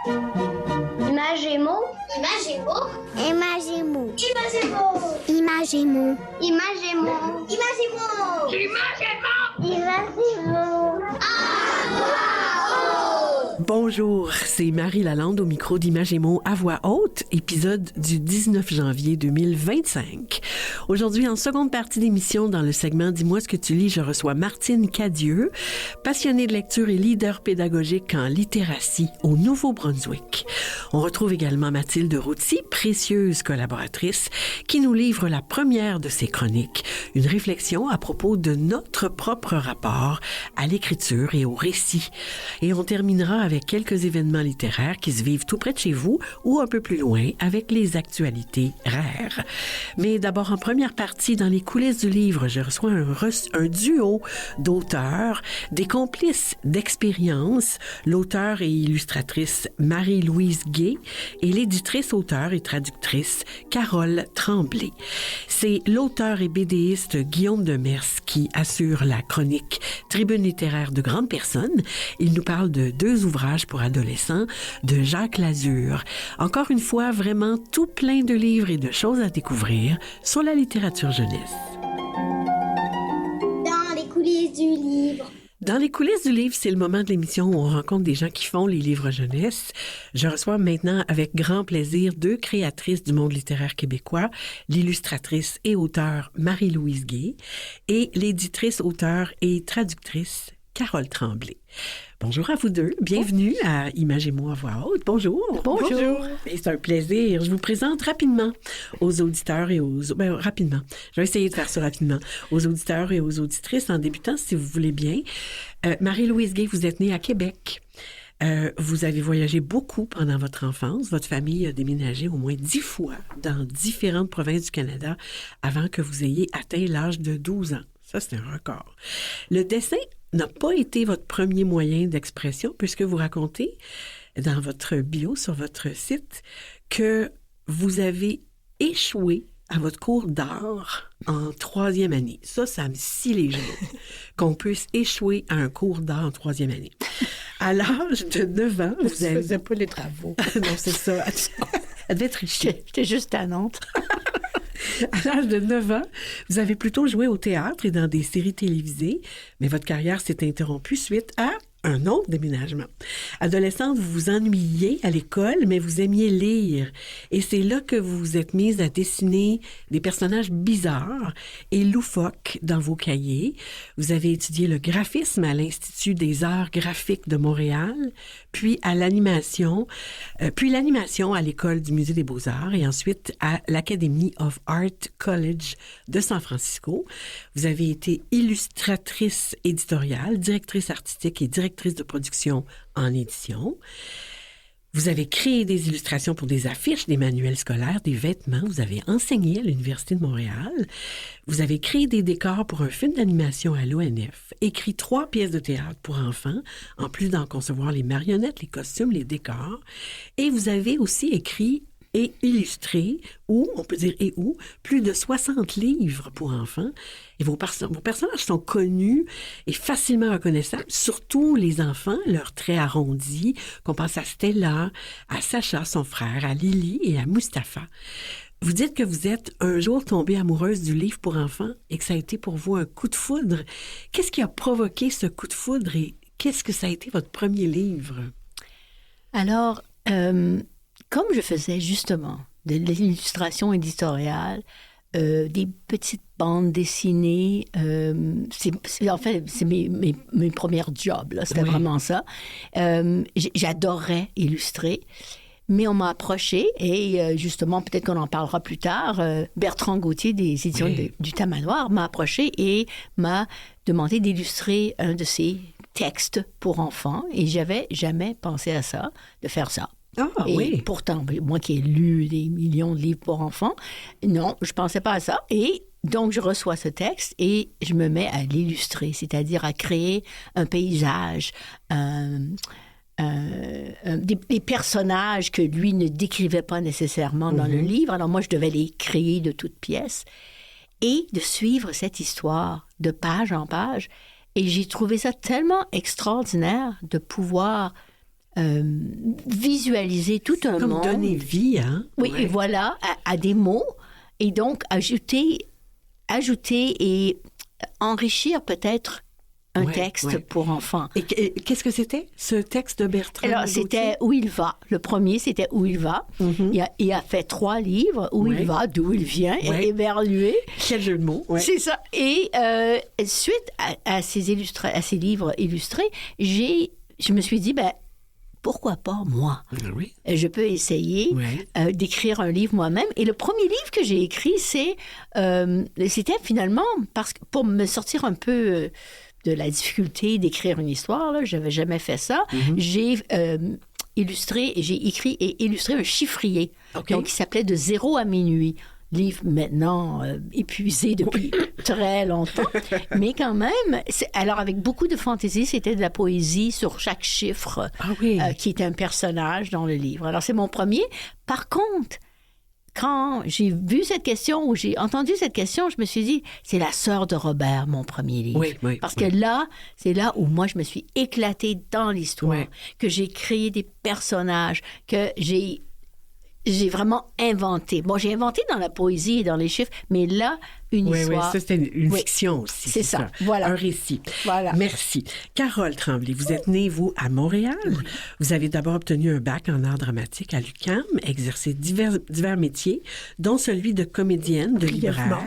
Imagemo. Imagemo. Imagemo. Imagemo. Imagemo. Imagemo. Imagemo. Imagemo. Bonjour, c'est Marie Lalande au micro d'Imagemo à voix haute, épisode du 19 janvier 2025. Aujourd'hui, en seconde partie d'émission, dans le segment Dis-moi ce que tu lis, je reçois Martine Cadieux, passionnée de lecture et leader pédagogique en littératie au Nouveau-Brunswick. On retrouve également Mathilde Routy, précieuse collaboratrice, qui nous livre la première de ses chroniques, une réflexion à propos de notre propre rapport à l'écriture et au récit. Et on terminera avec quelques événements littéraires qui se vivent tout près de chez vous ou un peu plus loin avec les actualités rares. Mais d'abord, en première partie, dans les coulisses du livre, je reçois un duo d'auteurs, des complices d'expérience, l'auteure et illustratrice Marie-Louise Gay et l'éditrice, auteure et traductrice Carole Tremblay. C'est l'auteur et BDiste Guillaume Demers qui assure la chronique Tribune littéraire de grandes personnes. Il nous parle de 2 ouvrages pour adolescents de Jacques Lazur. Encore une fois, vraiment tout plein de livres et de choses à découvrir sur la littérature jeunesse. Dans les coulisses du livre. Dans les coulisses du livre, c'est le moment de l'émission où on rencontre des gens qui font les livres jeunesse. Je reçois maintenant avec grand plaisir 2 créatrices du monde littéraire québécois, l'illustratrice et auteure Marie-Louise Gay et l'éditrice, auteure et traductrice Carole Tremblay. Bonjour à vous deux. Bienvenue à Imagemo à voix haute. Bonjour. Bonjour. Et c'est un plaisir. Je vous présente rapidement aux auditeurs et rapidement. Je vais essayer de faire ça rapidement. Aux auditeurs et aux auditrices en débutant, si vous voulez bien. Marie-Louise Gay, vous êtes née à Québec. Vous avez voyagé beaucoup pendant votre enfance. Votre famille a déménagé au moins 10 fois dans différentes provinces du Canada avant que vous ayez atteint l'âge de 12 ans. Ça, c'est un record. Le dessin n'a pas été votre premier moyen d'expression puisque vous racontez dans votre bio sur votre site que vous avez échoué à votre cours d'art en 3e année. Ça me scie les genoux qu'on puisse échouer à un cours d'art en 3e année. À l'âge de 9 ans, vous avez... Je faisais pas les travaux. Non, c'est ça. Elle devait tricher. J'étais juste à Nantes. À l'âge de 9 ans, vous avez plutôt joué au théâtre et dans des séries télévisées, mais votre carrière s'est interrompue suite à un autre déménagement. Adolescente, vous vous ennuyiez à l'école, mais vous aimiez lire. Et c'est là que vous vous êtes mise à dessiner des personnages bizarres et loufoques dans vos cahiers. Vous avez étudié le graphisme à l'Institut des arts graphiques de Montréal, puis l'animation à l'École du Musée des Beaux-Arts et ensuite à l'Academy of Art College de San Francisco. Vous avez été illustratrice éditoriale, directrice artistique et directrice de production en édition. Vous avez créé des illustrations pour des affiches, des manuels scolaires, des vêtements. Vous avez enseigné à l'Université de Montréal. Vous avez créé des décors pour un film d'animation à l'ONF, écrit 3 pièces de théâtre pour enfants, en plus d'en concevoir les marionnettes, les costumes, les décors. Et vous avez aussi écrit et illustré, ou on peut dire plus de 60 livres pour enfants. Et vos personnages sont connus et facilement reconnaissables, surtout les enfants, leurs traits arrondis, qu'on pense à Stella, à Sacha, son frère, à Lily et à Mustapha. Vous dites que vous êtes un jour tombée amoureuse du livre pour enfants et que ça a été pour vous un coup de foudre. Qu'est-ce qui a provoqué ce coup de foudre et qu'est-ce que ça a été votre premier livre? Alors, comme je faisais justement de l'illustration éditoriale, des petites bandes dessinées, c'est mes premiers jobs, là, c'était vraiment ça. J'adorais illustrer, mais on m'a approché et justement, peut-être qu'on en parlera plus tard, Bertrand Gauthier des éditions du Tamanoir m'a approché et m'a demandé d'illustrer un de ses textes pour enfants et j'avais jamais pensé à ça, de faire ça. Ah, et oui. pourtant, moi qui ai lu des millions de livres pour enfants, non, je pensais pas à ça. Et donc, je reçois ce texte et je me mets à l'illustrer, c'est-à-dire à créer un paysage, des personnages que lui ne décrivait pas nécessairement dans le livre. Alors moi, je devais les créer de toutes pièces et de suivre cette histoire de page en page. Et j'ai trouvé ça tellement extraordinaire de pouvoir visualiser tout un Comme monde. donner vie, hein? Oui, Ouais. et voilà, à des mots, et donc ajouter et enrichir peut-être un Ouais, texte ouais. pour enfants. Et qu'est-ce que c'était, ce texte de Bertrand? Alors, Gauthier? c'était Où il va. Le premier, c'était Où il va. Mhm. Il a fait 3 livres, Où Ouais. il va, d'où il vient, Ouais. et vers lui. Quel jeu de mots, ouais. C'est ça. Et suite à ces livres illustrés, je me suis dit, ben, pourquoi pas moi? Oui. Je peux essayer Ouais. d'écrire un livre moi-même. Et le premier livre que j'ai écrit, c'était finalement pour me sortir un peu de la difficulté d'écrire une histoire. Je n'avais jamais fait ça. Mhm. J'ai écrit et illustré un chiffrier. OK. Donc, qui s'appelait De 0 à minuit. Livre maintenant épuisé depuis très longtemps. Mais quand même, alors avec beaucoup de fantaisie, c'était de la poésie sur chaque chiffre Ah oui. qui est un personnage dans le livre. Alors, c'est mon premier. Par contre, quand j'ai vu cette question ou j'ai entendu cette question, je me suis dit, c'est La Sœur de Robert, mon premier livre. Oui, oui, Parce oui. que là, c'est là où moi, je me suis éclatée dans l'histoire, Oui. que j'ai créé des personnages, que j'ai vraiment inventé. Bon, j'ai inventé dans la poésie et dans les chiffres, mais là, une Oui, oui, histoire. ça, c'était une Oui. fiction aussi. C'est ça, voilà. Un récit. Voilà. Merci. Carole Tremblay, vous êtes née, vous, à Montréal. Vous avez d'abord obtenu un bac en art dramatique à l'UQAM, exercé divers métiers, dont celui de comédienne, de libraire.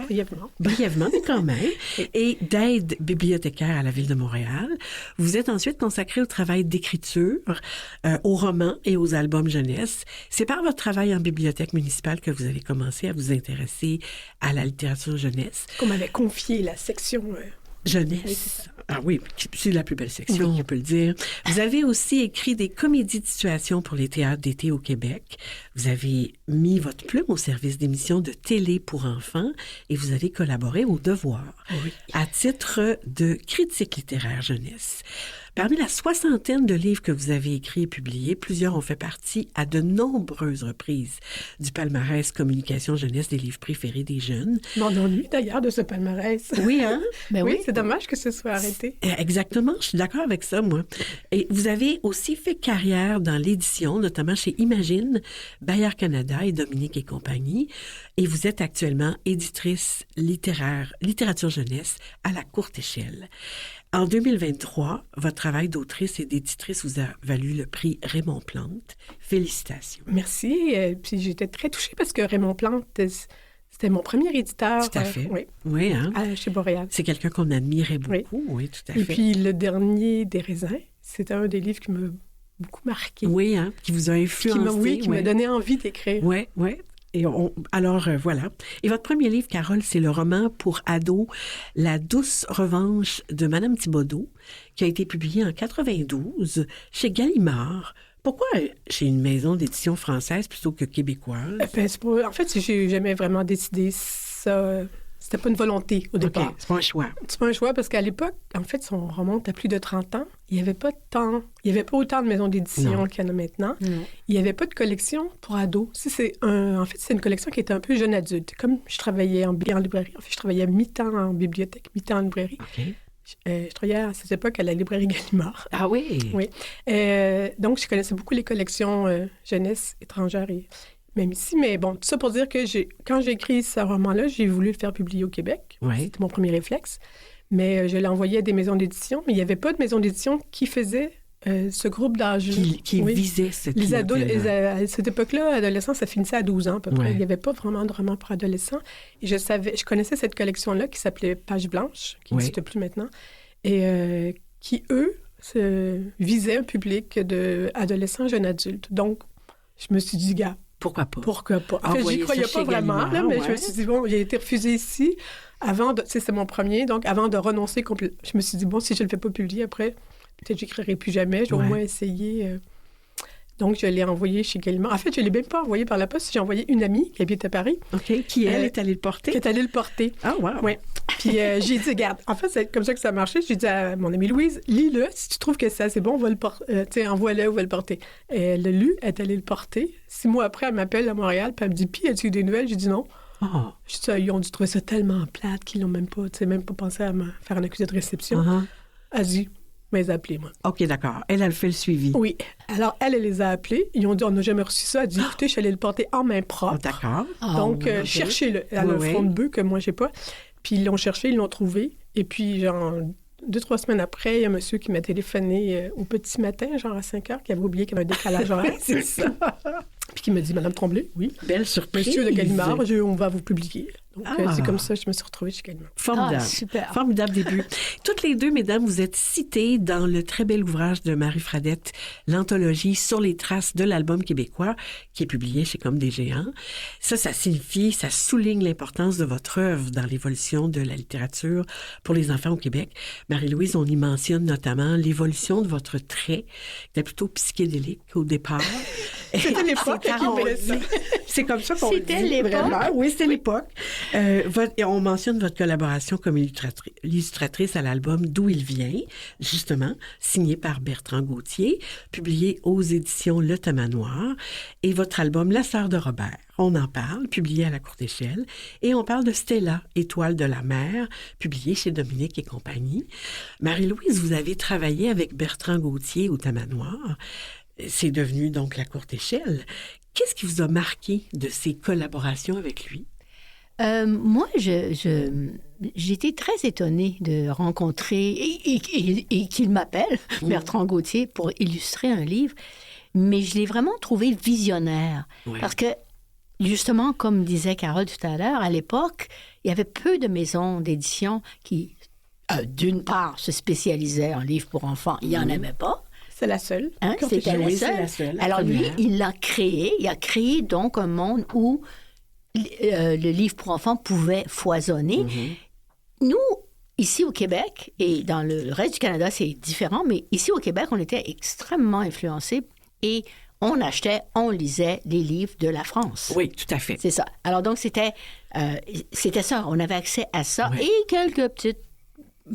Brièvement, mais quand même. Et d'aide bibliothécaire à la Ville de Montréal. Vous êtes ensuite consacrée au travail d'écriture, aux romans et aux albums jeunesse. C'est par votre travail en bibliothèque municipale que vous avez commencé à vous intéresser à la littérature jeunesse. Qu'on m'avait confié la section. Jeunesse. Oui, c'est ça. Ah oui, c'est la plus belle section, on peut le dire. Vous avez aussi écrit des comédies de situation pour les théâtres d'été au Québec. Vous avez mis votre plume au service d'émissions de télé pour enfants et vous avez collaboré au Devoir à titre de critique littéraire jeunesse. Parmi la 60aine de livres que vous avez écrits et publiés, plusieurs ont fait partie à de nombreuses reprises du palmarès Communication jeunesse des livres préférés des jeunes. Je m'en ennuie d'ailleurs de ce palmarès. Oui, hein? Ben oui, oui. c'est dommage que ce soit arrêté. Exactement, je suis d'accord avec ça, moi. Et vous avez aussi fait carrière dans l'édition, notamment chez Imagine, Bayard Canada et Dominique et compagnie. Et vous êtes actuellement éditrice littérature jeunesse à la courte échelle. En 2023, votre travail d'autrice et d'éditrice vous a valu le prix Raymond Plante. Félicitations. Merci. Puis j'étais très touchée parce que Raymond Plante, c'était mon premier éditeur. Tout à fait. Oui, Oui, hein? chez Boréal. C'est quelqu'un qu'on admirait beaucoup. Oui, tout à fait. Et puis le dernier des raisins, c'était un des livres qui m'a beaucoup marqué. Oui, hein? Qui vous a influencé. Qui m'a donné envie d'écrire. Oui, oui. Et alors, voilà. Et votre premier livre, Carole, c'est le roman pour ados « La douce revanche de Madame Thibodeau », qui a été publié en 92 chez Gallimard. Pourquoi chez une maison d'édition française plutôt que québécoise? En fait, j'ai jamais vraiment décidé ça. C'était pas une volonté au départ. OK, c'est pas un choix. C'est pas un choix parce qu'à l'époque, en fait, si on remonte à plus de 30 ans, il n'y avait pas autant de maisons d'édition qu'il y en a maintenant. Non. Il n'y avait pas de collection pour ados. C'est une collection qui était un peu jeune adulte. Comme je travaillais en librairie, en fait, je travaillais mi-temps en bibliothèque, mi-temps en librairie. OK. Je travaillais à cette époque à la librairie Gallimard. Ah oui? Oui. Donc, je connaissais beaucoup les collections jeunesse étrangères et même ici. Mais bon, tout ça pour dire que quand j'ai écrit ce roman-là, j'ai voulu le faire publier au Québec. Oui. C'était mon premier réflexe. Mais je l'ai envoyé à des maisons d'édition. Mais il n'y avait pas de maison d'édition qui faisait ce groupe d'âge Qui visait cette les ados, clientèle-là. à cette époque-là, adolescents, ça finissait à 12 ans à peu près. Ouais. Il n'y avait pas vraiment de roman pour adolescents. Et je connaissais cette collection-là qui s'appelait Page Blanche, qui n'existe plus maintenant, et qui, eux, visaient un public d'adolescents, jeunes adultes. Donc, je me suis dit, gars, Pourquoi pas? pourquoi pas? En fait, Envoyer j'y croyais ça pas chez vraiment, là, Gallimard, mais ouais. je me suis dit, bon, j'ai été refusée ici. C'est mon premier, donc avant de renoncer complètement, je me suis dit, bon, si je ne le fais pas publier après, peut-être que j'écrirai plus jamais, je vais au moins essayer. Donc, je l'ai envoyé chez Gallimard. En fait, je ne l'ai même pas envoyé par la poste, j'ai envoyé une amie qui habite à Paris. OK. Qui, elle, est allée le porter? Qui est allée le porter. Ah, wow. Oui. Puis j'ai dit, regarde, en fait, c'est comme ça que ça a marché. J'ai dit à mon amie Louise, lis-le. Si tu trouves que c'est assez bon, on va le porter. Envoie-le, on va le porter. Et elle l'a lu, elle est allée le porter. 6 mois après, elle m'appelle à Montréal, puis elle me dit, puis, as-tu eu des nouvelles? J'ai dit non. Oh. Je dis, ils ont dû trouver ça tellement plate qu'ils n'ont même pas pensé à me faire un accusé de réception. Uh-huh. Elle dit, les appelés, moi. OK, d'accord. Elle fait le suivi. Oui. Alors, elle les a appelés. Ils ont dit, on n'a jamais reçu ça. Elle a dit, écoutez, je suis allée le porter en main propre. D'accord. Donc, cherchez-le. Elle a le front de bœuf que moi, je n'ai pas. Puis, ils l'ont cherché, ils l'ont trouvé. Et puis, genre, 2-3 semaines après, il y a un monsieur qui m'a téléphoné au petit matin, genre à 5 heures, qui avait oublié qu'il y avait un décalage horaire. C'est ça. Puis qui m'a dit, Madame Tremblay, oui. Belle surprise. Monsieur de Gallimard, on va vous publier. Donc, c'est comme ça que je me suis retrouvée chez Gallimard. Formidable. Super. Formidable début. Toutes les deux, mesdames, vous êtes citées dans le très bel ouvrage de Marie Fradette, l'anthologie Sur les traces de l'album québécois, qui est publié chez Comme des géants. Ça signifie, ça souligne l'importance de votre œuvre dans l'évolution de la littérature pour les enfants au Québec. Marie-Louise, on y mentionne notamment l'évolution de votre trait, qui était plutôt psychédélique au départ. C'était l'époque qui voulait ça. C'est comme ça qu'on le dit. C'était l'époque. Vraiment. Oui, c'était l'époque. On mentionne votre collaboration comme illustratrice à l'album D'où il vient, justement, signé par Bertrand Gauthier, publié aux éditions Le Tamanoir, et votre album La Sœur de Robert. On en parle, publié à la Courte Échelle, et on parle de Stella, Étoile de la mer, publié chez Dominique et compagnie. Marie-Louise, vous avez travaillé avec Bertrand Gauthier au Tamanoir. C'est devenu donc la Courte Échelle. Qu'est-ce qui vous a marqué de ces collaborations avec lui? Moi, j'étais très étonnée de rencontrer et qu'il m'appelle, Bertrand Gauthier, pour illustrer un livre. Mais je l'ai vraiment trouvé visionnaire. Oui. Parce que, justement, comme disait Carole tout à l'heure, à l'époque, il y avait peu de maisons d'édition qui, d'une part, se spécialisaient en livres pour enfants. Il n'y en avait pas. C'est la seule. Hein? C'était la seule. Alors lui, il l'a créé. Il a créé donc un monde où le livre pour enfants pouvait foisonner. Nous, ici au Québec, et dans le reste du Canada, c'est différent, mais ici au Québec, on était extrêmement influencés et on achetait, on lisait les livres de la France. Oui, tout à fait. C'est ça. Alors donc, c'était ça. On avait accès à ça et quelques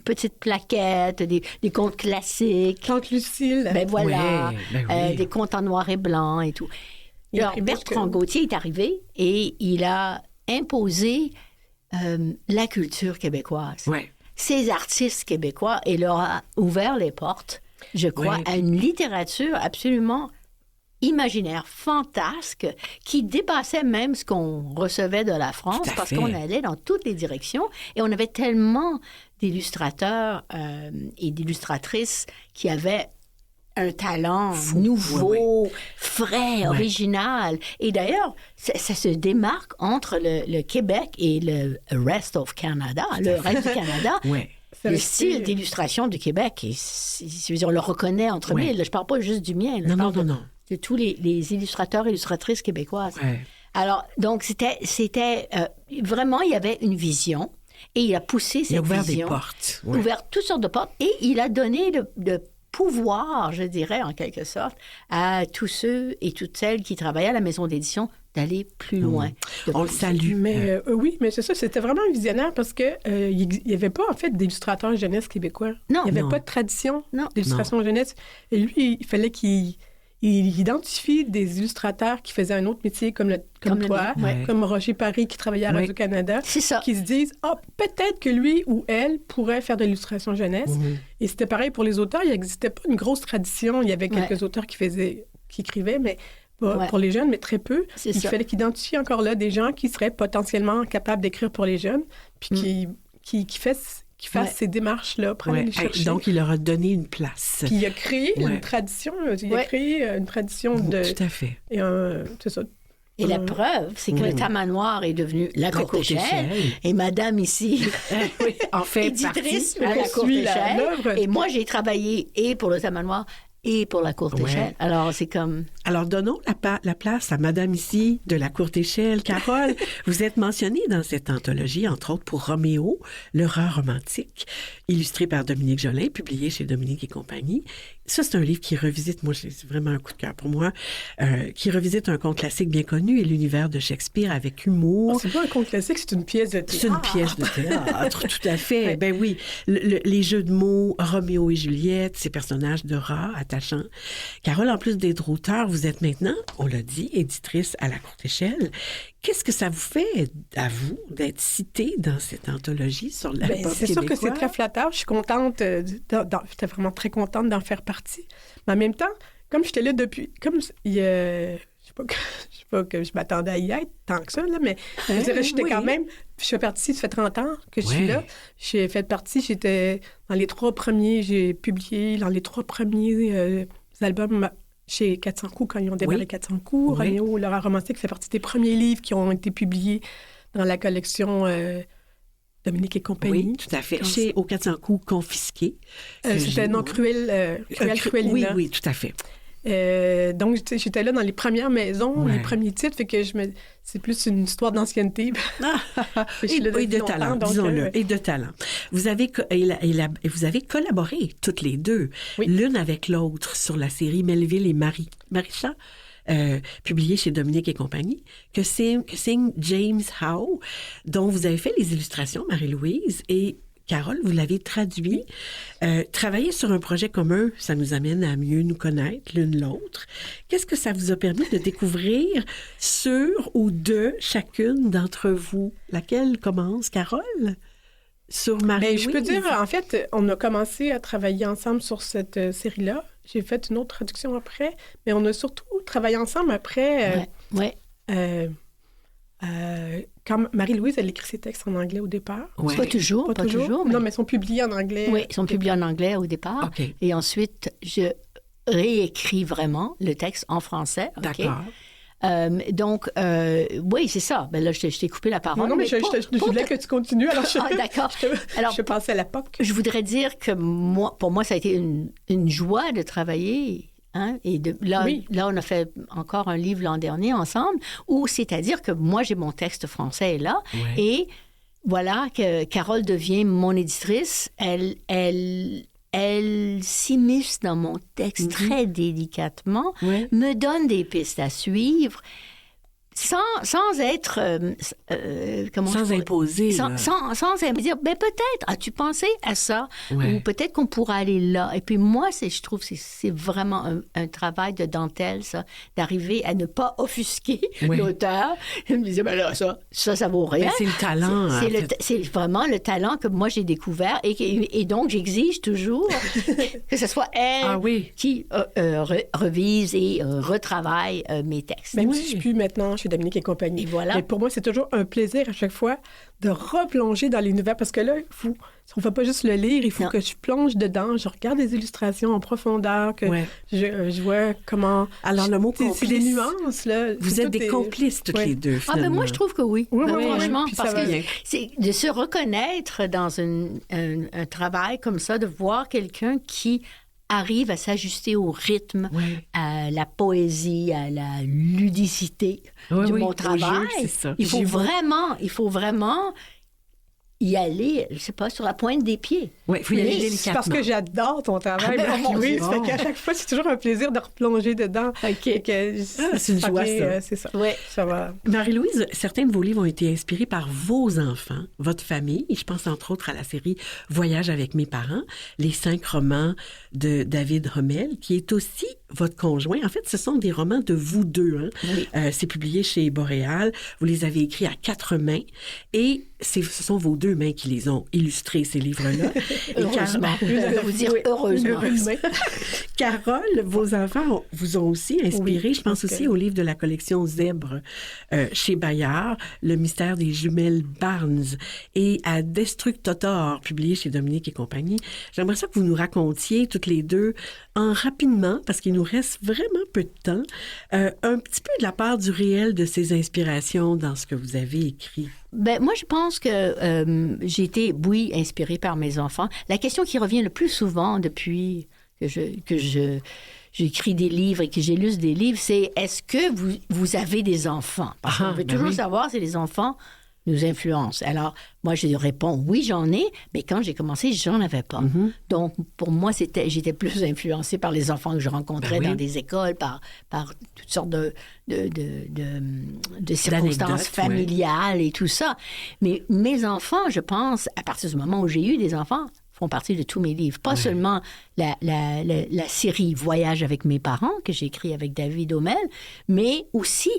petites plaquettes, des contes classiques. Tante Lucille. Ben voilà. Oui. Des contes en noir et blanc et tout. Alors, Bertrand Gauthier est arrivé et il a imposé la culture québécoise. Ouais. Ces artistes québécois et leur a ouvert les portes, je crois, à une littérature absolument imaginaire, fantasque, qui dépassait même ce qu'on recevait de la France parce qu'on allait dans toutes les directions et on avait tellement d'illustrateurs et d'illustratrices qui avaient un talent nouveau, frais, original. Et d'ailleurs, ça se démarque entre le Québec et le rest of Canada, le reste du Canada. Le style d'illustration du Québec, on le reconnaît entre mille. Je ne parle pas juste du mien. Non. De tous les illustrateurs et illustratrices québécoises. Alors, donc, c'était vraiment, il y avait une vision et il a poussé cette vision. Il a ouvert des portes. Ouvert toutes sortes de portes et il a donné le pouvoir, je dirais, en quelque sorte, à tous ceux et toutes celles qui travaillaient à la maison d'édition d'aller plus loin. On le salue. Mais oui, mais c'est ça, c'était vraiment un visionnaire parce que il n'y avait pas, en fait, d'illustrateurs jeunesse québécois. Non. Il n'y avait pas de tradition d'illustration jeunesse. Et lui, il fallait qu'il identifie des illustrateurs qui faisaient un autre métier comme toi, comme Roger Paris qui travaillait à Radio-Canada, qui se disent peut-être que lui ou elle pourrait faire de l'illustration jeunesse. Et c'était pareil pour les auteurs. Il n'existait pas une grosse tradition. Il y avait quelques auteurs qui écrivaient, mais pour les jeunes, mais très peu. Il fallait qu'il identifie encore là des gens qui seraient potentiellement capables d'écrire pour les jeunes, puis qui fassent ces démarches-là pour aller les chercher. Donc, il leur a donné une place. Puis il a créé une tradition. Il a créé une tradition de... Tout à fait. Et c'est ça. Et la preuve, c'est que le Tamanoir est devenu la Courte Échelle. Et madame ici, en fait, éditrice à la Courte Échelle. Et moi, j'ai travaillé et pour le Tamanoir et pour la Courte Échelle. Alors, c'est comme... Alors, donnons la place à madame ici de la Courte Échelle. Carole, vous êtes mentionnée dans cette anthologie, entre autres pour Roméo, l'horreur romantique, illustré par Dominique Jolin, publié chez Dominique et compagnie. Ça, c'est un livre qui revisite, moi, c'est vraiment un coup de cœur pour moi, qui revisite un conte classique bien connu et l'univers de Shakespeare avec humour. C'est pas un conte classique, c'est une pièce de théâtre. C'est une pièce de théâtre, tout à fait. Ben oui, les jeux de mots, Roméo et Juliette, ces personnages de rats attachants. Carole, en plus d'être auteur, vous vous êtes maintenant, on l'a dit, éditrice à la courte échelle. Qu'est-ce que ça vous fait, à vous, d'être citée dans cette anthologie sur la pop québécoise? C'est sûr que c'est très flatteur. Je suis contente, j'étais vraiment très contente d'en faire partie. Mais en même temps, comme j'étais là depuis... je sais pas que je m'attendais à y être tant que ça, là, mais je dirais, j'étais quand même... Je fais partie, ça fait 30 ans que je suis là. J'ai fait partie, j'étais dans les 3 premiers, j'ai publié dans les 3 premiers albums chez 400 coups, quand ils ont démarré 400 coups. Roméo, Laura Romantique fait partie des premiers livres qui ont été publiés dans la collection Dominique et compagnie. Oui, tout à fait. Chez Aux 400 coups confisqués. C'était non Cruellina. Oui, tout à fait. Donc, j'étais là dans les premières maisons, les premiers titres, fait que c'est plus une histoire d'ancienneté. Et de talent, disons-le, et de talent. Vous avez collaboré toutes les deux, l'une avec l'autre, sur la série Melville et Marisha, publiée chez Dominique et compagnie, que signe James Howe, dont vous avez fait les illustrations, Marie-Louise, et Carole, vous l'avez traduit. Travailler sur un projet commun, ça nous amène à mieux nous connaître l'une l'autre. Qu'est-ce que ça vous a permis de découvrir sur ou de chacune d'entre vous? Laquelle commence, Carole? Sur Marie-Louise? Je peux dire, en fait, on a commencé à travailler ensemble sur cette série-là. J'ai fait une autre traduction après, mais on a surtout travaillé ensemble après. Quand Marie-Louise, elle écrit ses textes en anglais au départ. Ouais. Pas toujours. Mais... Non, mais ils sont publiés en anglais. Oui, ils sont publiés en anglais au départ. Okay. Et ensuite, je réécris vraiment le texte en français. Okay? D'accord. Donc, oui, c'est ça. Ben là, je t'ai coupé la parole. Non, mais je voulais que tu continues. Alors, d'accord. Je pensais à la POC. Je voudrais dire que pour moi, ça a été une joie de travailler. Hein? Et là, on a fait encore un livre l'an dernier ensemble, où c'est-à-dire que moi, j'ai mon texte français là, et voilà que Carole devient mon éditrice. Elle s'immisce dans mon texte très délicatement, me donne des pistes à suivre, sans être... sans imposer. Sans me dire, ben peut-être, as-tu pensé à ça? Ou peut-être qu'on pourra aller là. Et puis moi, je trouve que c'est vraiment un travail de dentelle, ça, d'arriver à ne pas offusquer l'auteur. Je me disais, ben là, ça vaut rien. Ben, c'est le talent. C'est vraiment le talent que moi, j'ai découvert. Et donc, j'exige toujours que ce soit elle qui revise et retravaille mes textes. Même si je suis plus maintenant chez Dominique et compagnie. Et voilà. Mais pour moi, c'est toujours un plaisir à chaque fois de replonger dans l'univers. Parce que là, on ne fait pas juste le lire, il faut que je plonge dedans, je regarde les illustrations en profondeur, que je vois comment... Alors, le mot complice... C'est des nuances, là. Vous êtes des complices, toutes les deux, finalement. Ben moi, je trouve que oui. Franchement, parce que c'est de se reconnaître dans un travail comme ça, de voir quelqu'un qui arrive à s'ajuster au rythme, à la poésie, à la ludicité de mon travail. C'est ça. Il faut vraiment y aller, je sais pas, sur la pointe des pieds. Oui, il faut y aller délicatement. Parce que j'adore ton travail, Marie-Louise. Ça fait qu'à chaque fois, c'est toujours un plaisir de replonger dedans. OK. C'est une joie, ça. C'est ça. Oui. Ça va. Marie-Louise, certains de vos livres ont été inspirés par vos enfants, votre famille. Je pense entre autres à la série Voyage avec mes parents, les 5 romans de David Rommel, qui est aussi votre conjoint. En fait, ce sont des romans de vous deux. Hein? Oui. C'est publié chez Boréal. Vous les avez écrits à 4 mains et ce sont vos 2 mains qui les ont illustrés, ces livres-là. Heureusement. Je vais vous dire heureusement. Carole, vos enfants vous ont aussi inspiré, je pense aussi au livre de la collection Zèbre chez Bayard, Le mystère des jumelles Barnes, et à Destructotor, publié chez Dominique et compagnie. J'aimerais ça que vous nous racontiez toutes les deux, rapidement, parce qu'il nous reste vraiment peu de temps, un petit peu de la part du réel de ces inspirations dans ce que vous avez écrit. Ben, moi, je pense que j'ai été, inspirée par mes enfants. La question qui revient le plus souvent depuis que j'écris des livres et que j'illustre des livres, c'est est-ce que vous avez des enfants? Parce qu'on veut toujours savoir si les enfants nous influencent. Alors, moi, je réponds oui, j'en ai, mais quand j'ai commencé, j'en avais pas. Mm-hmm. Donc, pour moi, j'étais plus influencée par les enfants que je rencontrais dans des écoles, par toutes sortes de circonstances familiales et tout ça. Mais mes enfants, je pense, à partir du moment où j'ai eu des enfants, font partie de tous mes livres. Pas seulement la série Voyage avec mes parents, que j'ai écrit avec David Homel, mais aussi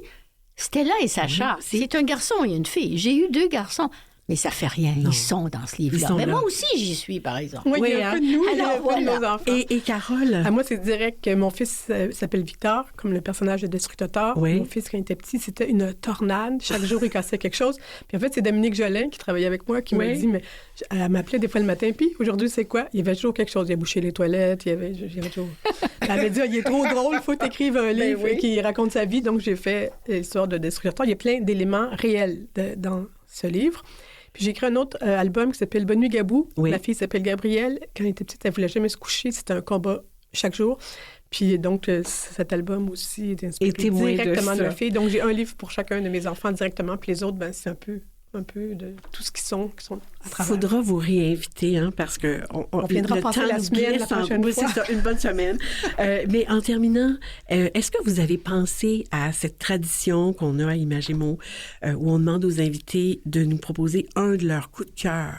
Stella et Sacha. C'est un garçon et une fille. J'ai eu 2 garçons. Mais ça fait rien. Non. Ils sont dans ce livre-là. Mais moi aussi, j'y suis, par exemple. Oui, il y a un peu de nous, il y a un peu de nos enfants. Et Carole? Moi, c'est direct que mon fils s'appelle Victor, comme le personnage de Destructeur. Oui. Mon fils, quand il était petit, c'était une tornade. Chaque jour, il cassait quelque chose. Puis en fait, c'est Dominique Jolin, qui travaillait avec moi, qui m'a dit, mais elle m'appelait des fois le matin, puis aujourd'hui, c'est quoi? Il y avait toujours quelque chose. Il a bouché les toilettes, il y avait toujours... Elle avait dit, il est trop drôle, il faut t'écrire un livre qui raconte sa vie. Donc, j'ai fait l'histoire de Destructeur. Il y a plein d'éléments réels dans ce livre. Puis j'ai écrit un autre album qui s'appelle Bonne nuit Gabou. Ma fille s'appelle Gabrielle. Quand elle était petite, elle voulait jamais se coucher. C'était un combat chaque jour. Puis donc, cet album aussi est inspiré directement de ma fille. Donc, j'ai un livre pour chacun de mes enfants directement. Puis les autres, ben, c'est un peu de tout ce qui sont à travers. Il faudra vous réinviter, hein, parce que on viendra passer la semaine la prochaine fois. C'est ça, une bonne semaine. Mais en terminant, est-ce que vous avez pensé à cette tradition qu'on a à Imagémo, où on demande aux invités de nous proposer un de leurs coups de cœur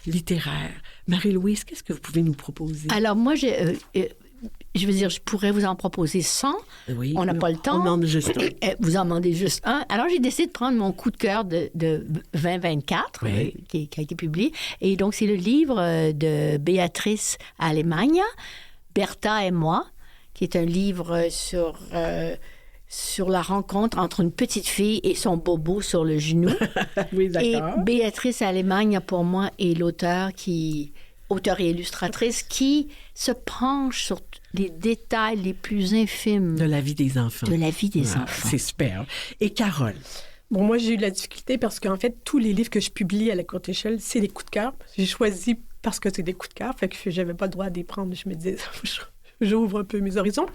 littéraires? Marie-Louise, qu'est-ce que vous pouvez nous proposer? Alors, moi, je veux dire, je pourrais vous en proposer 100. Oui, on n'a pas le temps. On en demande juste un. Vous en demandez juste un. Alors, j'ai décidé de prendre mon coup de cœur de 2024, qui a été publié. Et donc, c'est le livre de Béatrice Alemagna, Bertha et moi, qui est un livre sur la rencontre entre une petite fille et son bobo sur le genou. Oui, d'accord. Et Béatrice Alemagna, pour moi, est auteure et illustratrice qui se penche sur les détails les plus infimes de la vie des enfants. C'est superbe. Et Carole? Bon, moi, j'ai eu de la difficulté parce qu'en fait, tous les livres que je publie à la courte échelle, c'est des coups de cœur. J'ai choisi parce que c'est des coups de cœur, fait que j'avais pas le droit d'y prendre. Je me disais, j'ouvre un peu mes horizons.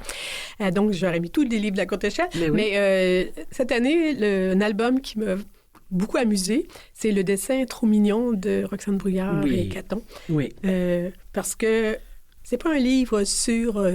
Donc, j'aurais mis tous les livres de la courte échelle. Mais cette année, un album qui m'a beaucoup amusé, c'est le dessin trop mignon de Roxane Brouillard et Caton. Oui. Parce que c'est pas un livre sur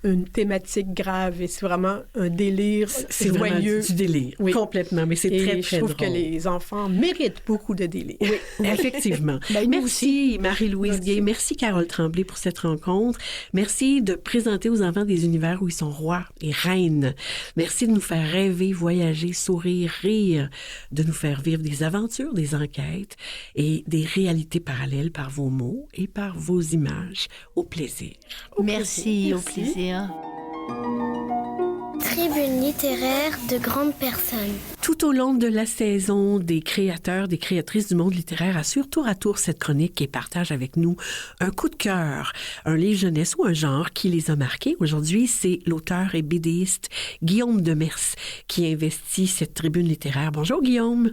une thématique grave et c'est vraiment un délire c'est joyeux. C'est du délire, complètement, mais c'est très, très drôle. Je trouve que les enfants méritent beaucoup de délire. Oui, effectivement. Merci Marie-Louise Gay, merci Carole Tremblay pour cette rencontre. Merci de présenter aux enfants des univers où ils sont rois et reines. Merci de nous faire rêver, voyager, sourire, rire, de nous faire vivre des aventures, des enquêtes et des réalités parallèles par vos mots et par vos images. Au plaisir. Merci, au plaisir. Tribune littéraire de grandes personnes. Tout au long de la saison, des créateurs, des créatrices du monde littéraire assurent tour à tour cette chronique et partagent avec nous un coup de cœur, un livre jeunesse ou un genre qui les a marqués. Aujourd'hui, c'est l'auteur et BDiste Guillaume Demers qui investit cette tribune littéraire. Bonjour Guillaume.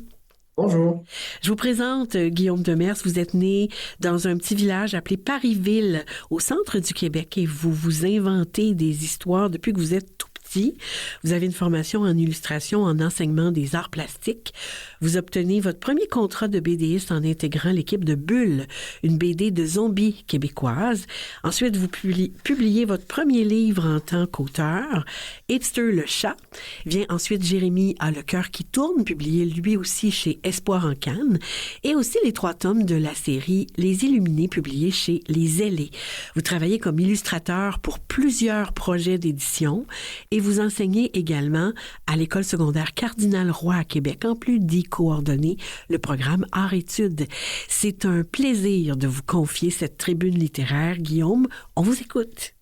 Bonjour. Je vous présente Guillaume Demers. Vous êtes né dans un petit village appelé Parisville, au centre du Québec, et vous vous inventez des histoires depuis que vous êtes tout petit. Vous avez une formation en illustration, en enseignement des arts plastiques. Vous obtenez votre premier contrat de BDiste en intégrant l'équipe de Bulle, une BD de zombies québécoise. Ensuite, vous publiez votre premier livre en tant qu'auteur, Hipster le chat. Vient ensuite Jérémy a le cœur qui tourne, publié lui aussi chez Espoir en Cannes, et aussi les 3 tomes de la série Les Illuminés, publiés chez Les Ailés. Vous travaillez comme illustrateur pour plusieurs projets d'édition et vous enseignez également à l'école secondaire Cardinal-Roy à Québec, en plus d'y coordonner le programme Art-Études. C'est un plaisir de vous confier cette tribune littéraire. Guillaume, on vous écoute.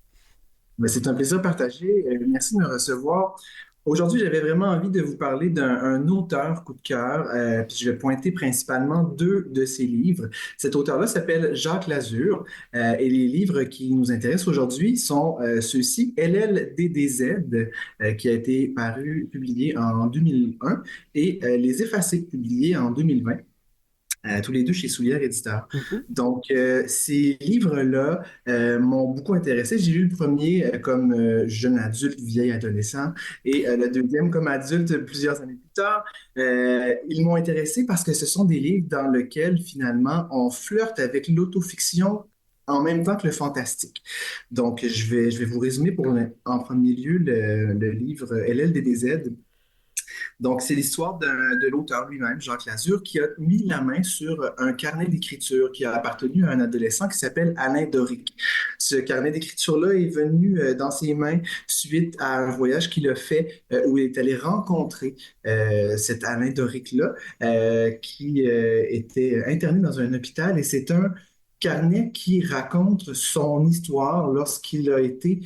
C'est un plaisir partagé. Merci de me recevoir. Aujourd'hui, j'avais vraiment envie de vous parler d'un auteur coup de cœur, puis je vais pointer principalement 2 de ses livres. Cet auteur-là s'appelle Jacques Lazur, et les livres qui nous intéressent aujourd'hui sont ceux-ci, LLDDZ, qui a été publié en 2001, et Les Effacés, publié en 2020. Tous les 2 chez Soulière Éditeur. Donc, ces livres-là m'ont beaucoup intéressé. J'ai lu le premier comme jeune adulte, vieil adolescent, et le deuxième comme adulte plusieurs années plus tard. Ils m'ont intéressé parce que ce sont des livres dans lesquels, finalement, on flirte avec l'autofiction en même temps que le fantastique. Donc, je vais vous résumer en premier lieu le livre LLDDZ. Donc, c'est l'histoire de l'auteur lui-même, Jacques Lazure, qui a mis la main sur un carnet d'écriture qui a appartenu à un adolescent qui s'appelle Alain Doric. Ce carnet d'écriture-là est venu dans ses mains suite à un voyage qu'il a fait où il est allé rencontrer cet Alain Doric-là qui était interné dans un hôpital, et c'est un carnet qui raconte son histoire lorsqu'il a été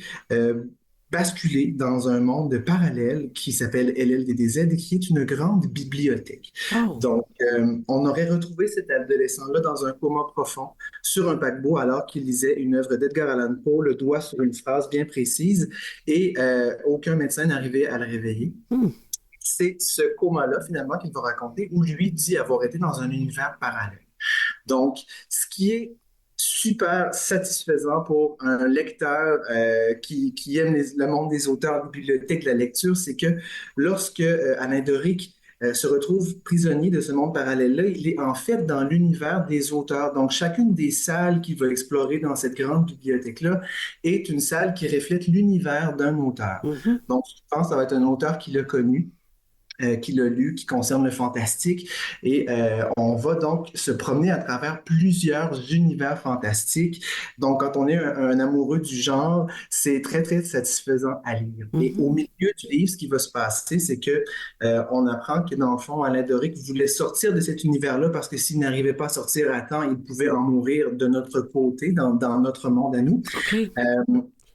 basculé dans un monde parallèle qui s'appelle LLDDZ et qui est une grande bibliothèque. Oh. Donc, on aurait retrouvé cet adolescent-là dans un coma profond sur un paquebot alors qu'il lisait une œuvre d'Edgar Allan Poe, le doigt sur une phrase bien précise, et aucun médecin n'arrivait à le réveiller. C'est ce coma-là, finalement, qu'il va raconter, où lui dit avoir été dans un univers parallèle. Donc, ce qui est super satisfaisant pour un lecteur qui aime le monde des auteurs, des bibliothèques, de la lecture, c'est que lorsque Alain Doric se retrouve prisonnier de ce monde parallèle-là, il est en fait dans l'univers des auteurs. Donc, chacune des salles qu'il va explorer dans cette grande bibliothèque-là est une salle qui reflète l'univers d'un auteur. Donc, je pense que ça va être un auteur qui l'a connu, qui l'a lu, qui concerne le fantastique. Et on va donc se promener à travers plusieurs univers fantastiques. Donc, quand on est un amoureux du genre, c'est très, très satisfaisant à lire. Et au milieu du livre, ce qui va se passer, c'est que on apprend que, dans le fond, Alain Doric voulait sortir de cet univers-là parce que s'il n'arrivait pas à sortir à temps, il pouvait en mourir de notre côté, dans notre monde à nous. Okay.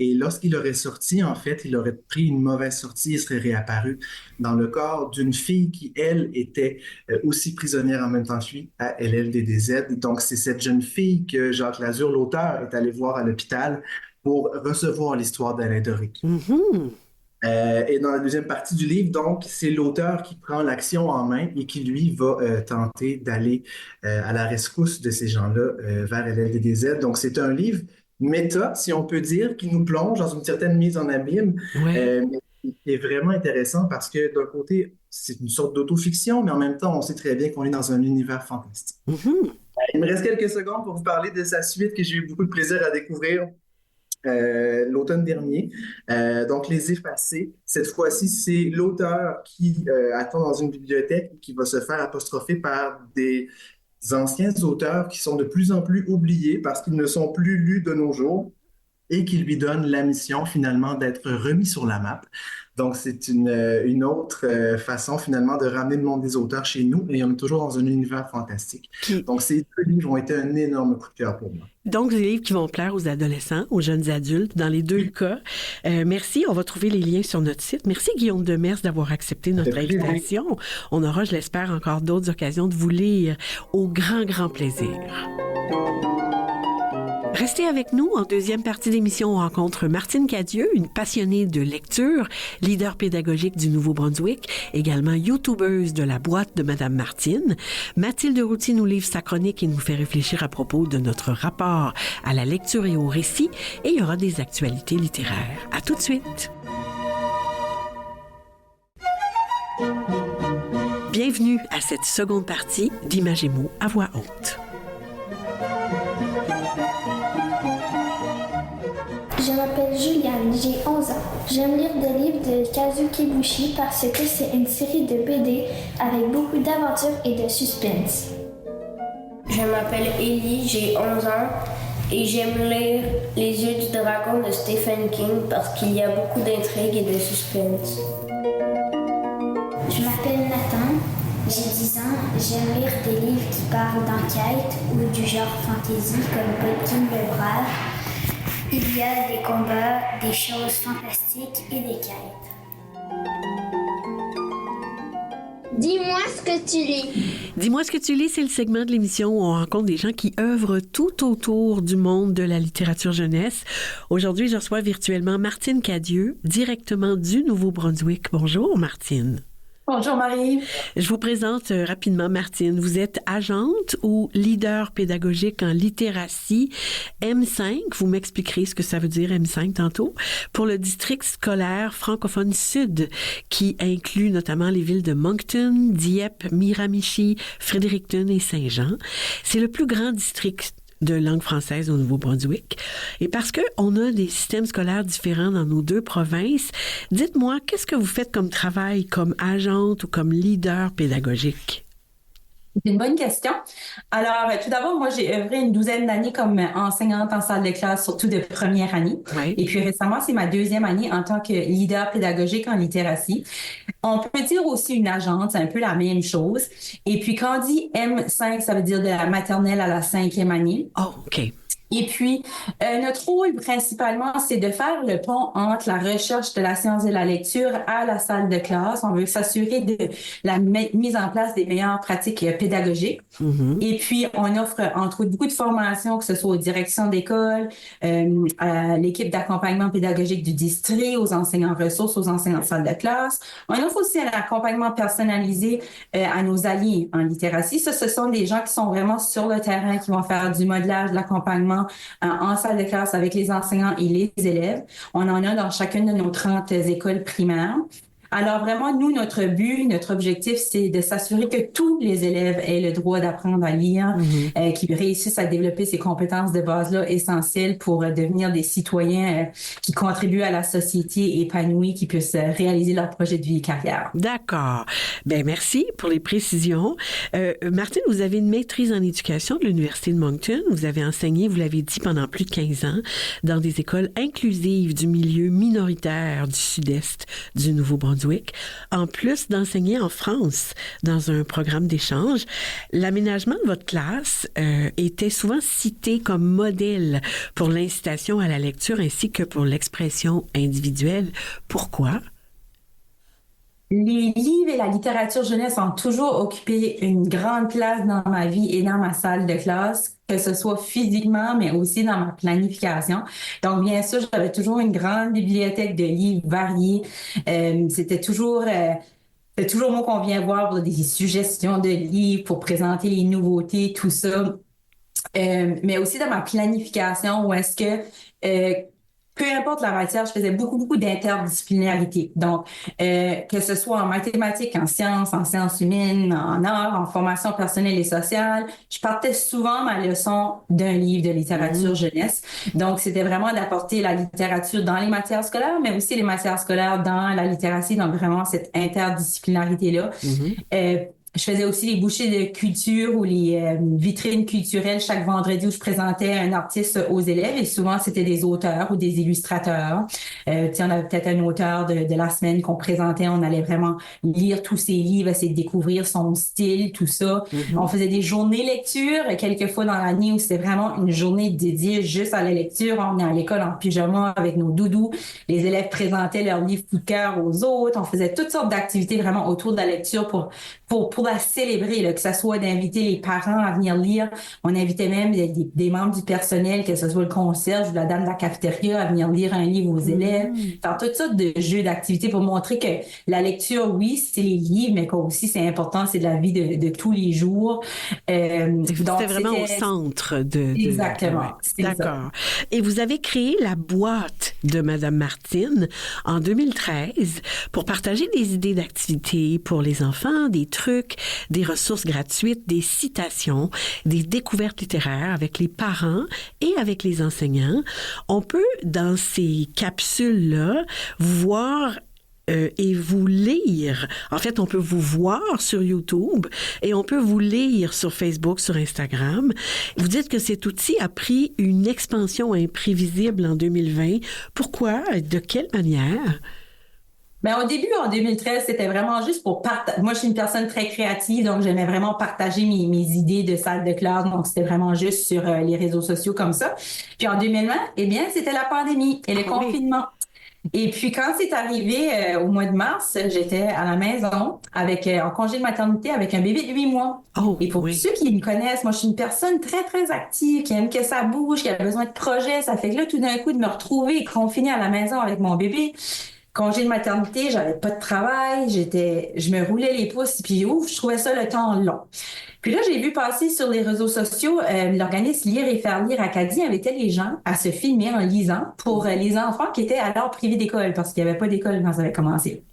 Et lorsqu'il aurait sorti, en fait, il aurait pris une mauvaise sortie, il serait réapparu dans le corps d'une fille qui, elle, était aussi prisonnière en même temps que lui à LLDDZ. Donc, c'est cette jeune fille que Jacques Lazure, l'auteur, est allé voir à l'hôpital pour recevoir l'histoire d'Alain Doric. Et dans la deuxième partie du livre, donc, c'est l'auteur qui prend l'action en main et qui, lui, va tenter d'aller à la rescousse de ces gens-là vers LLDDZ. Donc, c'est un livre méta, si on peut dire, qui nous plonge dans une certaine mise en abîme, mais qui est vraiment intéressant parce que d'un côté, c'est une sorte d'autofiction, mais en même temps, on sait très bien qu'on est dans un univers fantastique. Il me reste quelques secondes pour vous parler de sa suite que j'ai eu beaucoup de plaisir à découvrir l'automne dernier. Donc, Les Effacés. Cette fois-ci, c'est l'auteur qui attend dans une bibliothèque et qui va se faire apostropher par des anciens auteurs qui sont de plus en plus oubliés parce qu'ils ne sont plus lus de nos jours et qui lui donnent la mission finalement d'être remis sur la map. Donc, c'est une autre façon finalement de ramener le monde des auteurs chez nous et on est toujours dans un univers fantastique. Donc, ces deux livres ont été un énorme coup de cœur pour moi. Donc, des livres qui vont plaire aux adolescents, aux jeunes adultes, dans les deux cas. Merci, on va trouver les liens sur notre site. Merci Guillaume Demers d'avoir accepté notre invitation. On aura, je l'espère, encore d'autres occasions de vous lire au grand, grand plaisir. Restez avec nous. En deuxième partie d'émission, on rencontre Martine Cadieux, une passionnée de lecture, leader pédagogique du Nouveau-Brunswick, également youtubeuse de la boîte de Madame Martine. Mathilde Routy nous livre sa chronique et nous fait réfléchir à propos de notre rapport à la lecture et au récit. Et il y aura des actualités littéraires. À tout de suite. Bienvenue à cette seconde partie d'Images et mots à voix haute. Je m'appelle Juliane, j'ai 11 ans. J'aime lire des livres de Kazuo Kibuishi parce que c'est une série de BD avec beaucoup d'aventures et de suspense. Je m'appelle Ellie, j'ai 11 ans et j'aime lire Les yeux du dragon de Stephen King parce qu'il y a beaucoup d'intrigues et de suspense. Je m'appelle Nathan, j'ai 10 ans. J'aime lire des livres qui parlent d'enquête ou du genre fantasy comme Podkin le Brave. Il y a des combats, des choses fantastiques et des quêtes. Dis-moi ce que tu lis. Dis-moi ce que tu lis, c'est le segment de l'émission où on rencontre des gens qui œuvrent tout autour du monde de la littérature jeunesse. Aujourd'hui, je reçois virtuellement Martine Cadieux, directement du Nouveau-Brunswick. Bonjour, Martine. Bonjour Marie. Je vous présente rapidement Martine. Vous êtes agente ou leader pédagogique en littératie M5. Vous m'expliquerez ce que ça veut dire M5 tantôt. Pour le district scolaire francophone sud qui inclut notamment les villes de Moncton, Dieppe, Miramichi, Fredericton et Saint-Jean. C'est le plus grand district de langue française au Nouveau-Brunswick. Et parce qu'on a des systèmes scolaires différents dans nos deux provinces, dites-moi, qu'est-ce que vous faites comme travail, comme agente ou comme leader pédagogique? C'est une bonne question. Alors, tout d'abord, moi, j'ai œuvré une douzaine d'années comme enseignante en salle de classe, surtout de première année. Oui. Et puis récemment, c'est ma deuxième année en tant que leader pédagogique en littératie. On peut dire aussi une agente, c'est un peu la même chose. Et puis, quand on dit M5, ça veut dire de la maternelle à la 5e année. Oh, OK. Et puis, notre rôle principalement, c'est de faire le pont entre la recherche de la science et la lecture à la salle de classe. On veut s'assurer de la mise en place des meilleures pratiques pédagogiques. Mm-hmm. Et puis, on offre entre autres beaucoup de formations, que ce soit aux directions d'école, à l'équipe d'accompagnement pédagogique du district, aux enseignants ressources, aux enseignants de salle de classe. On offre aussi un accompagnement personnalisé à nos alliés en littératie. Ça, ce sont des gens qui sont vraiment sur le terrain, qui vont faire du modelage, de l'accompagnement en salle de classe avec les enseignants et les élèves. On en a dans chacune de nos 30 écoles primaires. Alors vraiment, nous, notre but, notre objectif, c'est de s'assurer que tous les élèves aient le droit d'apprendre à lire, qu'ils réussissent à développer ces compétences de base-là essentielles pour devenir des citoyens qui contribuent à la société épanouie, qui puissent réaliser leur projet de vie et carrière. D'accord. Ben merci pour les précisions. Martine, vous avez une maîtrise en éducation de l'Université de Moncton. Vous avez enseigné, vous l'avez dit, pendant plus de 15 ans dans des écoles inclusives du milieu minoritaire du sud-est du Nouveau-Brunswick. En plus d'enseigner en France dans un programme d'échange, l'aménagement de votre classe était souvent cité comme modèle pour l'incitation à la lecture ainsi que pour l'expression individuelle. Pourquoi? Les livres et la littérature jeunesse ont toujours occupé une grande place dans ma vie et dans ma salle de classe, que ce soit physiquement, mais aussi dans ma planification. Donc, bien sûr, j'avais toujours une grande bibliothèque de livres variés. C'était toujours moi qu'on vient voir pour des suggestions de livres, pour présenter les nouveautés, tout ça. Mais aussi dans ma planification, où est-ce que peu importe la matière, je faisais beaucoup d'interdisciplinarité. Donc, que ce soit en mathématiques, en sciences humaines, en arts, en formation personnelle et sociale, je partais souvent ma leçon d'un livre de littérature jeunesse. Donc, c'était vraiment d'apporter la littérature dans les matières scolaires, mais aussi les matières scolaires dans la littératie. Donc, vraiment cette interdisciplinarité-là. Je faisais aussi les bouchées de culture ou les vitrines culturelles chaque vendredi où je présentais un artiste aux élèves et souvent c'était des auteurs ou des illustrateurs. On avait peut-être un auteur de la semaine qu'on présentait, on allait vraiment lire tous ses livres, essayer de découvrir son style, tout ça. On faisait des journées lecture quelques fois dans l'année où c'était vraiment une journée dédiée juste à la lecture. On est à l'école en pyjama avec nos doudous. Les élèves présentaient leurs livres coup de cœur aux autres. On faisait toutes sortes d'activités vraiment autour de la lecture pour la célébrer, là, que ce soit d'inviter les parents à venir lire. On invitait même des membres du personnel, que ce soit le concierge ou la dame de la cafétéria, à venir lire un livre aux élèves. Faire toutes sortes de jeux, d'activités pour montrer que la lecture, oui, c'est les livres, mais qu'aussi c'est important, c'est de la vie de tous les jours. C'était vraiment au centre de... Exactement. D'accord. Et vous avez créé la boîte de Madame Martine en 2013 pour partager des idées d'activités pour les enfants, des trucs, des ressources gratuites, des citations, des découvertes littéraires avec les parents et avec les enseignants. On peut, dans ces capsules-là, voir et vous lire. En fait, on peut vous voir sur YouTube et on peut vous lire sur Facebook, sur Instagram. Vous dites que cet outil a pris une expansion imprévisible en 2020. Pourquoi? De quelle manière? Ben, au début, en 2013, c'était vraiment juste pour partager. Moi, je suis une personne très créative, donc j'aimais vraiment partager mes idées de salle de classe. Donc, c'était vraiment juste sur les réseaux sociaux comme ça. Puis en 2020, eh bien, c'était la pandémie et le confinement. Et puis, quand c'est arrivé au mois de mars, j'étais à la maison en congé de maternité avec un bébé de 8 mois. Et pour ceux qui me connaissent, moi, je suis une personne très, très active, qui aime que ça bouge, qui a besoin de projets. Ça fait que là, tout d'un coup, de me retrouver confinée à la maison avec mon bébé, congé de maternité, j'avais pas de travail, je me roulais les pouces, puis je trouvais ça le temps long. Puis là, j'ai vu passer sur les réseaux sociaux l'organisme Lire et faire lire Acadie invitait les gens à se filmer en lisant pour les enfants qui étaient alors privés d'école parce qu'il n'y avait pas d'école quand ça avait commencé.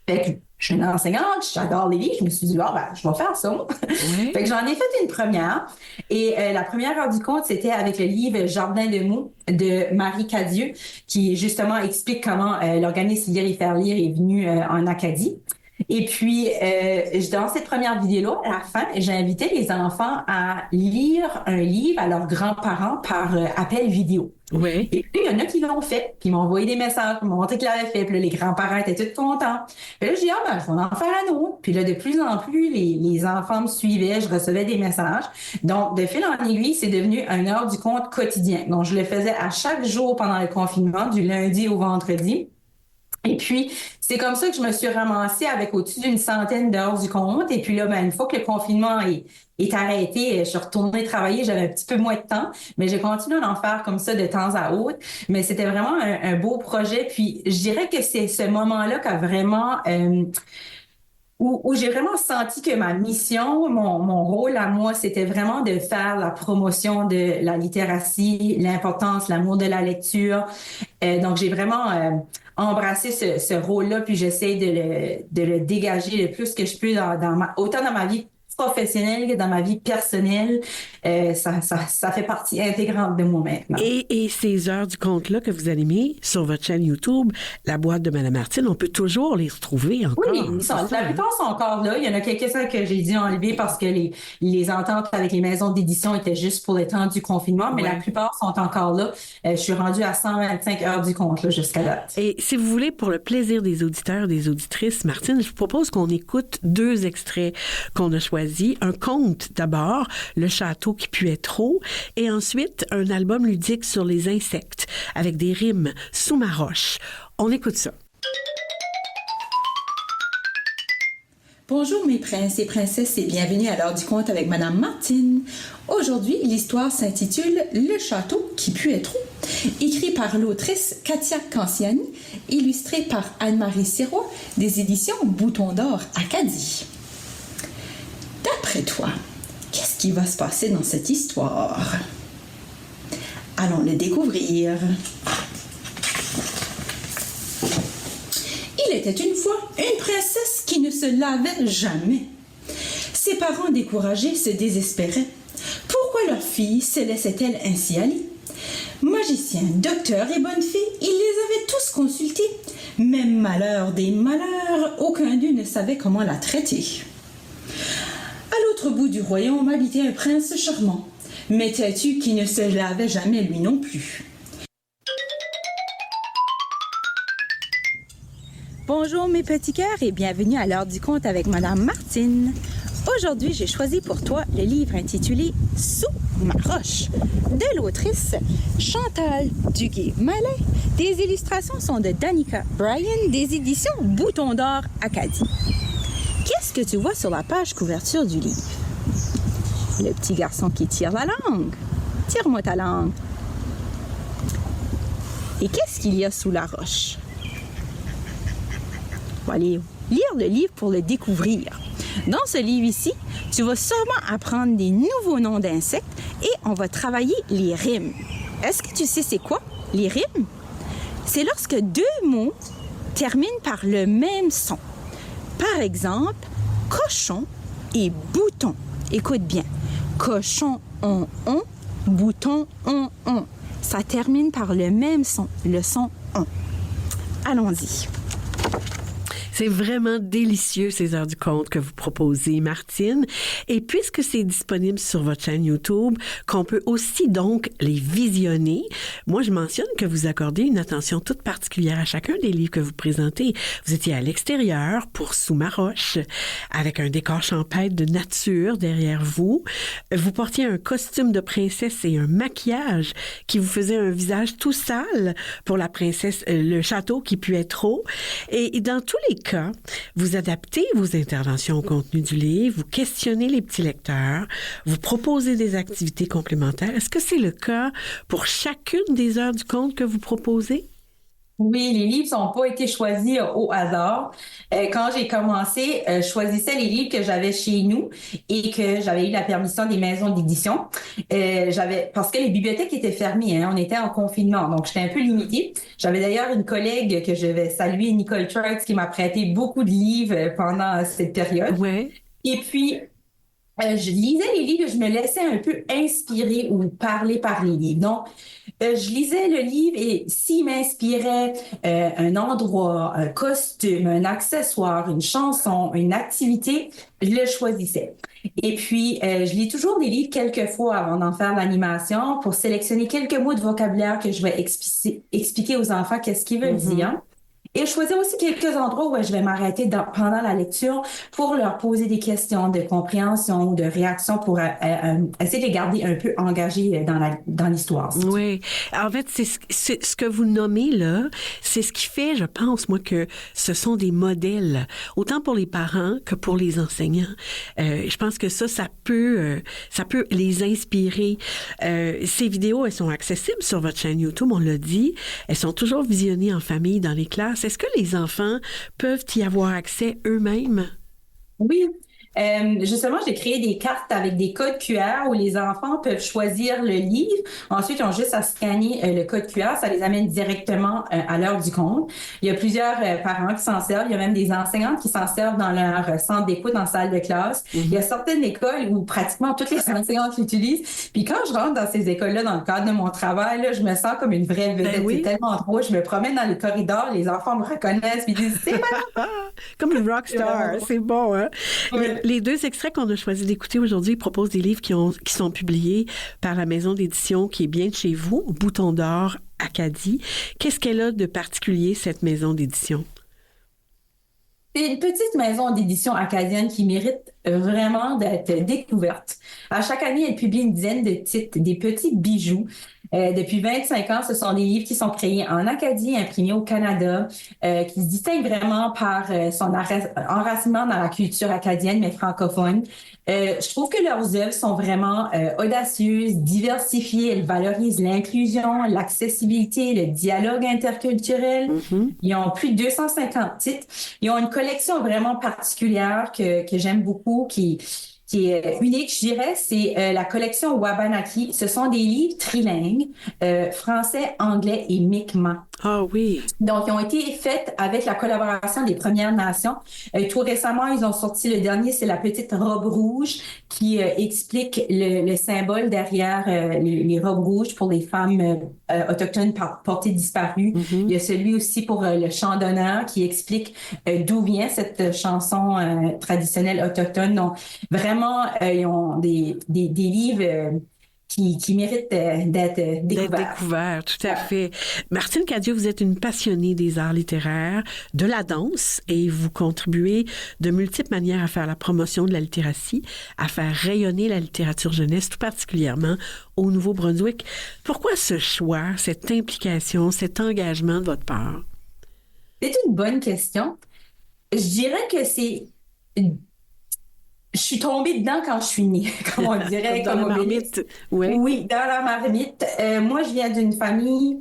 Fait que je suis une enseignante, j'adore les livres. Je me suis dit, je vais faire ça. Ouais. Fait que j'en ai fait une première. Et la première heure du conte, c'était avec le livre Jardin de mots de Marie Cadieux, qui justement explique comment l'organisme Lire et faire lire est venu en Acadie. Et puis, dans cette première vidéo-là, à la fin, j'ai invité les enfants à lire un livre à leurs grands-parents par appel vidéo. Oui. Et puis, il y en a qui l'ont fait, puis ils m'ont envoyé des messages, ils m'ont montré qu'ils l'avaient fait, puis là, les grands-parents étaient tous contents. Puis là, je dis, je vais en faire un autre. Puis là, de plus en plus, les enfants me suivaient, je recevais des messages. Donc, de fil en aiguille, c'est devenu une heure du conte quotidien. Donc, je le faisais à chaque jour pendant le confinement, du lundi au vendredi. Et puis, c'est comme ça que je me suis ramassée avec au-dessus d'une centaine d'heures du conte. Et puis là, une fois que le confinement est arrêté, je suis retournée travailler, j'avais un petit peu moins de temps, mais j'ai continué à en faire comme ça de temps à autre. Mais c'était vraiment un beau projet. Puis, je dirais que c'est ce moment-là qu'a vraiment... où j'ai vraiment senti que ma mission, mon rôle à moi, c'était vraiment de faire la promotion de la littératie, l'importance, l'amour de la lecture. Donc, j'ai vraiment embrassé ce rôle-là, puis j'essaie de le dégager le plus que je peux autant dans ma vie professionnelle que dans ma vie personnelle. Ça fait partie intégrante de moi maintenant. Et ces heures du conte-là que vous animez sur votre chaîne YouTube, La boîte de Mme Martine, on peut toujours les retrouver encore. Oui, la plupart sont encore là. Il y en a quelques-uns que j'ai dû enlever parce que les ententes avec les maisons d'édition étaient juste pour le temps du confinement, mais la plupart sont encore là. Je suis rendue à 125 heures du conte là, jusqu'à date. Et si vous voulez, pour le plaisir des auditeurs et des auditrices, Martine, je vous propose qu'on écoute 2 extraits qu'on a choisis. Un conte d'abord, Le château qui puait trop, et ensuite un album ludique sur les insectes avec des rimes sous ma roche. On écoute ça. Bonjour mes princes et princesses et bienvenue à l'heure du conte avec Madame Martine. Aujourd'hui, l'histoire s'intitule Le château qui puait trop, écrit par l'autrice Katia Canciani, illustré par Anne-Marie Sirois des éditions Bouton d'Or Acadie. D'après toi, qu'est-ce qui va se passer dans cette histoire? Allons le découvrir. Il était une fois une princesse qui ne se lavait jamais. Ses parents découragés se désespéraient. Pourquoi leur fille se laissait-elle ainsi aller? Magiciens, docteurs et bonnes fées, ils les avaient tous consultés. Mais malheur des malheurs, aucun d'eux ne savait comment la traiter. À l'autre bout du royaume habitait un prince charmant, mais têtu qui ne se lavait jamais lui non plus. Bonjour mes petits cœurs et bienvenue à l'heure du conte avec Madame Martine. Aujourd'hui, j'ai choisi pour toi le livre intitulé « Sous ma roche » de l'autrice Chantal Duguay-Mallet. Des illustrations sont de Danica Bryan des éditions Bouton d'Or Acadie. Qu'est-ce que tu vois sur la page couverture du livre? Le petit garçon qui tire la langue. Tire-moi ta langue. Et qu'est-ce qu'il y a sous la roche? On va aller lire le livre pour le découvrir. Dans ce livre ici, tu vas sûrement apprendre des nouveaux noms d'insectes et on va travailler les rimes. Est-ce que tu sais c'est quoi, les rimes? C'est lorsque 2 mots terminent par le même son. Par exemple, cochon et bouton. Écoute bien. Cochon, on, bouton, on. Ça termine par le même son, le son on. Allons-y. C'est vraiment délicieux, ces heures du conte que vous proposez, Martine. Et puisque c'est disponible sur votre chaîne YouTube, qu'on peut aussi donc les visionner, moi, je mentionne que vous accordez une attention toute particulière à chacun des livres que vous présentez. Vous étiez à l'extérieur pour Sous ma roche, avec un décor champêtre de nature derrière vous. Vous portiez un costume de princesse et un maquillage qui vous faisait un visage tout sale pour la princesse, le château qui puait trop. Et dans tous les cas, vous adaptez vos interventions au contenu du livre, vous questionnez les petits lecteurs, vous proposez des activités complémentaires. Est-ce que c'est le cas pour chacune des heures du conte que vous proposez? Oui, les livres n'ont pas été choisis au hasard. Quand j'ai commencé, je choisissais les livres que j'avais chez nous et que j'avais eu la permission des maisons d'édition. Parce que les bibliothèques étaient fermées, hein, on était en confinement, donc j'étais un peu limitée. J'avais d'ailleurs une collègue que je vais saluer, Nicole Charles, qui m'a prêté beaucoup de livres pendant cette période. Ouais. Et puis, je lisais les livres et je me laissais un peu inspirer ou parler par les livres. Donc, je lisais le livre et s'il m'inspirait un endroit, un costume, un accessoire, une chanson, une activité, je le choisissais. Et puis, je lis toujours des livres quelques fois avant d'en faire l'animation pour sélectionner quelques mots de vocabulaire que je vais expliquer aux enfants qu'est-ce qu'ils veulent dire. Et je choisis aussi quelques endroits où je vais m'arrêter pendant la lecture pour leur poser des questions de compréhension ou de réaction pour essayer de les garder un peu engagés dans l'histoire. Oui. En fait, c'est ce que vous nommez là, c'est ce qui fait, je pense, moi, que ce sont des modèles, autant pour les parents que pour les enseignants. Je pense que ça peut les inspirer. Ces vidéos, elles sont accessibles sur votre chaîne YouTube, on l'a dit. Elles sont toujours visionnées en famille dans les classes. Est-ce que les enfants peuvent y avoir accès eux-mêmes? Oui. Justement, j'ai créé des cartes avec des codes QR où les enfants peuvent choisir le livre. Ensuite, ils ont juste à scanner le code QR. Ça les amène directement à l'heure du compte. Il y a plusieurs parents qui s'en servent. Il y a même des enseignantes qui s'en servent dans leur centre d'écoute en salle de classe. Il y a certaines écoles où pratiquement toutes les enseignantes l'utilisent. Puis quand je rentre dans ces écoles-là, dans le cadre de mon travail, là, je me sens comme une vraie vedette. C'est tellement drôle. Je me promène dans les corridors, les enfants me reconnaissent puis disent « C'est madame! » Comme une rockstar. C'est bon, hein? Oui. Les deux extraits qu'on a choisi d'écouter aujourd'hui proposent des livres qui sont publiés par la maison d'édition qui est bien de chez vous, Bouton d'or, Acadie. Qu'est-ce qu'elle a de particulier, cette maison d'édition? C'est une petite maison d'édition acadienne qui mérite vraiment d'être découverte. À chaque année, elle publie une dizaine de titres, des petits bijoux. Depuis 25 ans, ce sont des livres qui sont créés en Acadie, imprimés au Canada, qui se distinguent vraiment par son enracinement dans la culture acadienne, mais francophone. Je trouve que leurs œuvres sont vraiment audacieuses, diversifiées. Elles valorisent l'inclusion, l'accessibilité, le dialogue interculturel. Ils ont plus de 250 titres. Ils ont une collection vraiment particulière que j'aime beaucoup, qui est unique, je dirais, c'est la collection Wabanaki. Ce sont des livres trilingues, français, anglais et mi'kmaq. Ah oui. Donc, ils ont été faits avec la collaboration des Premières Nations. Tout récemment, ils ont sorti le dernier, c'est la petite robe rouge qui explique le symbole derrière les robes rouges pour les femmes autochtones portées disparues. Il y a celui aussi pour le chant d'honneur qui explique d'où vient cette chanson traditionnelle autochtone. Donc, vraiment, ils ont des livres qui méritent d'être découverts. D'être découverts, tout à fait. Martine Cadieux, vous êtes une passionnée des arts littéraires, de la danse, et vous contribuez de multiples manières à faire la promotion de la littératie, à faire rayonner la littérature jeunesse, tout particulièrement au Nouveau-Brunswick. Pourquoi ce choix, cette implication, cet engagement de votre part? C'est une bonne question. Je dirais que c'est... Je suis tombée dedans quand je suis née, comme on dirait. Dans la marmite, oui. Oui, dans la marmite. Moi, je viens d'une famille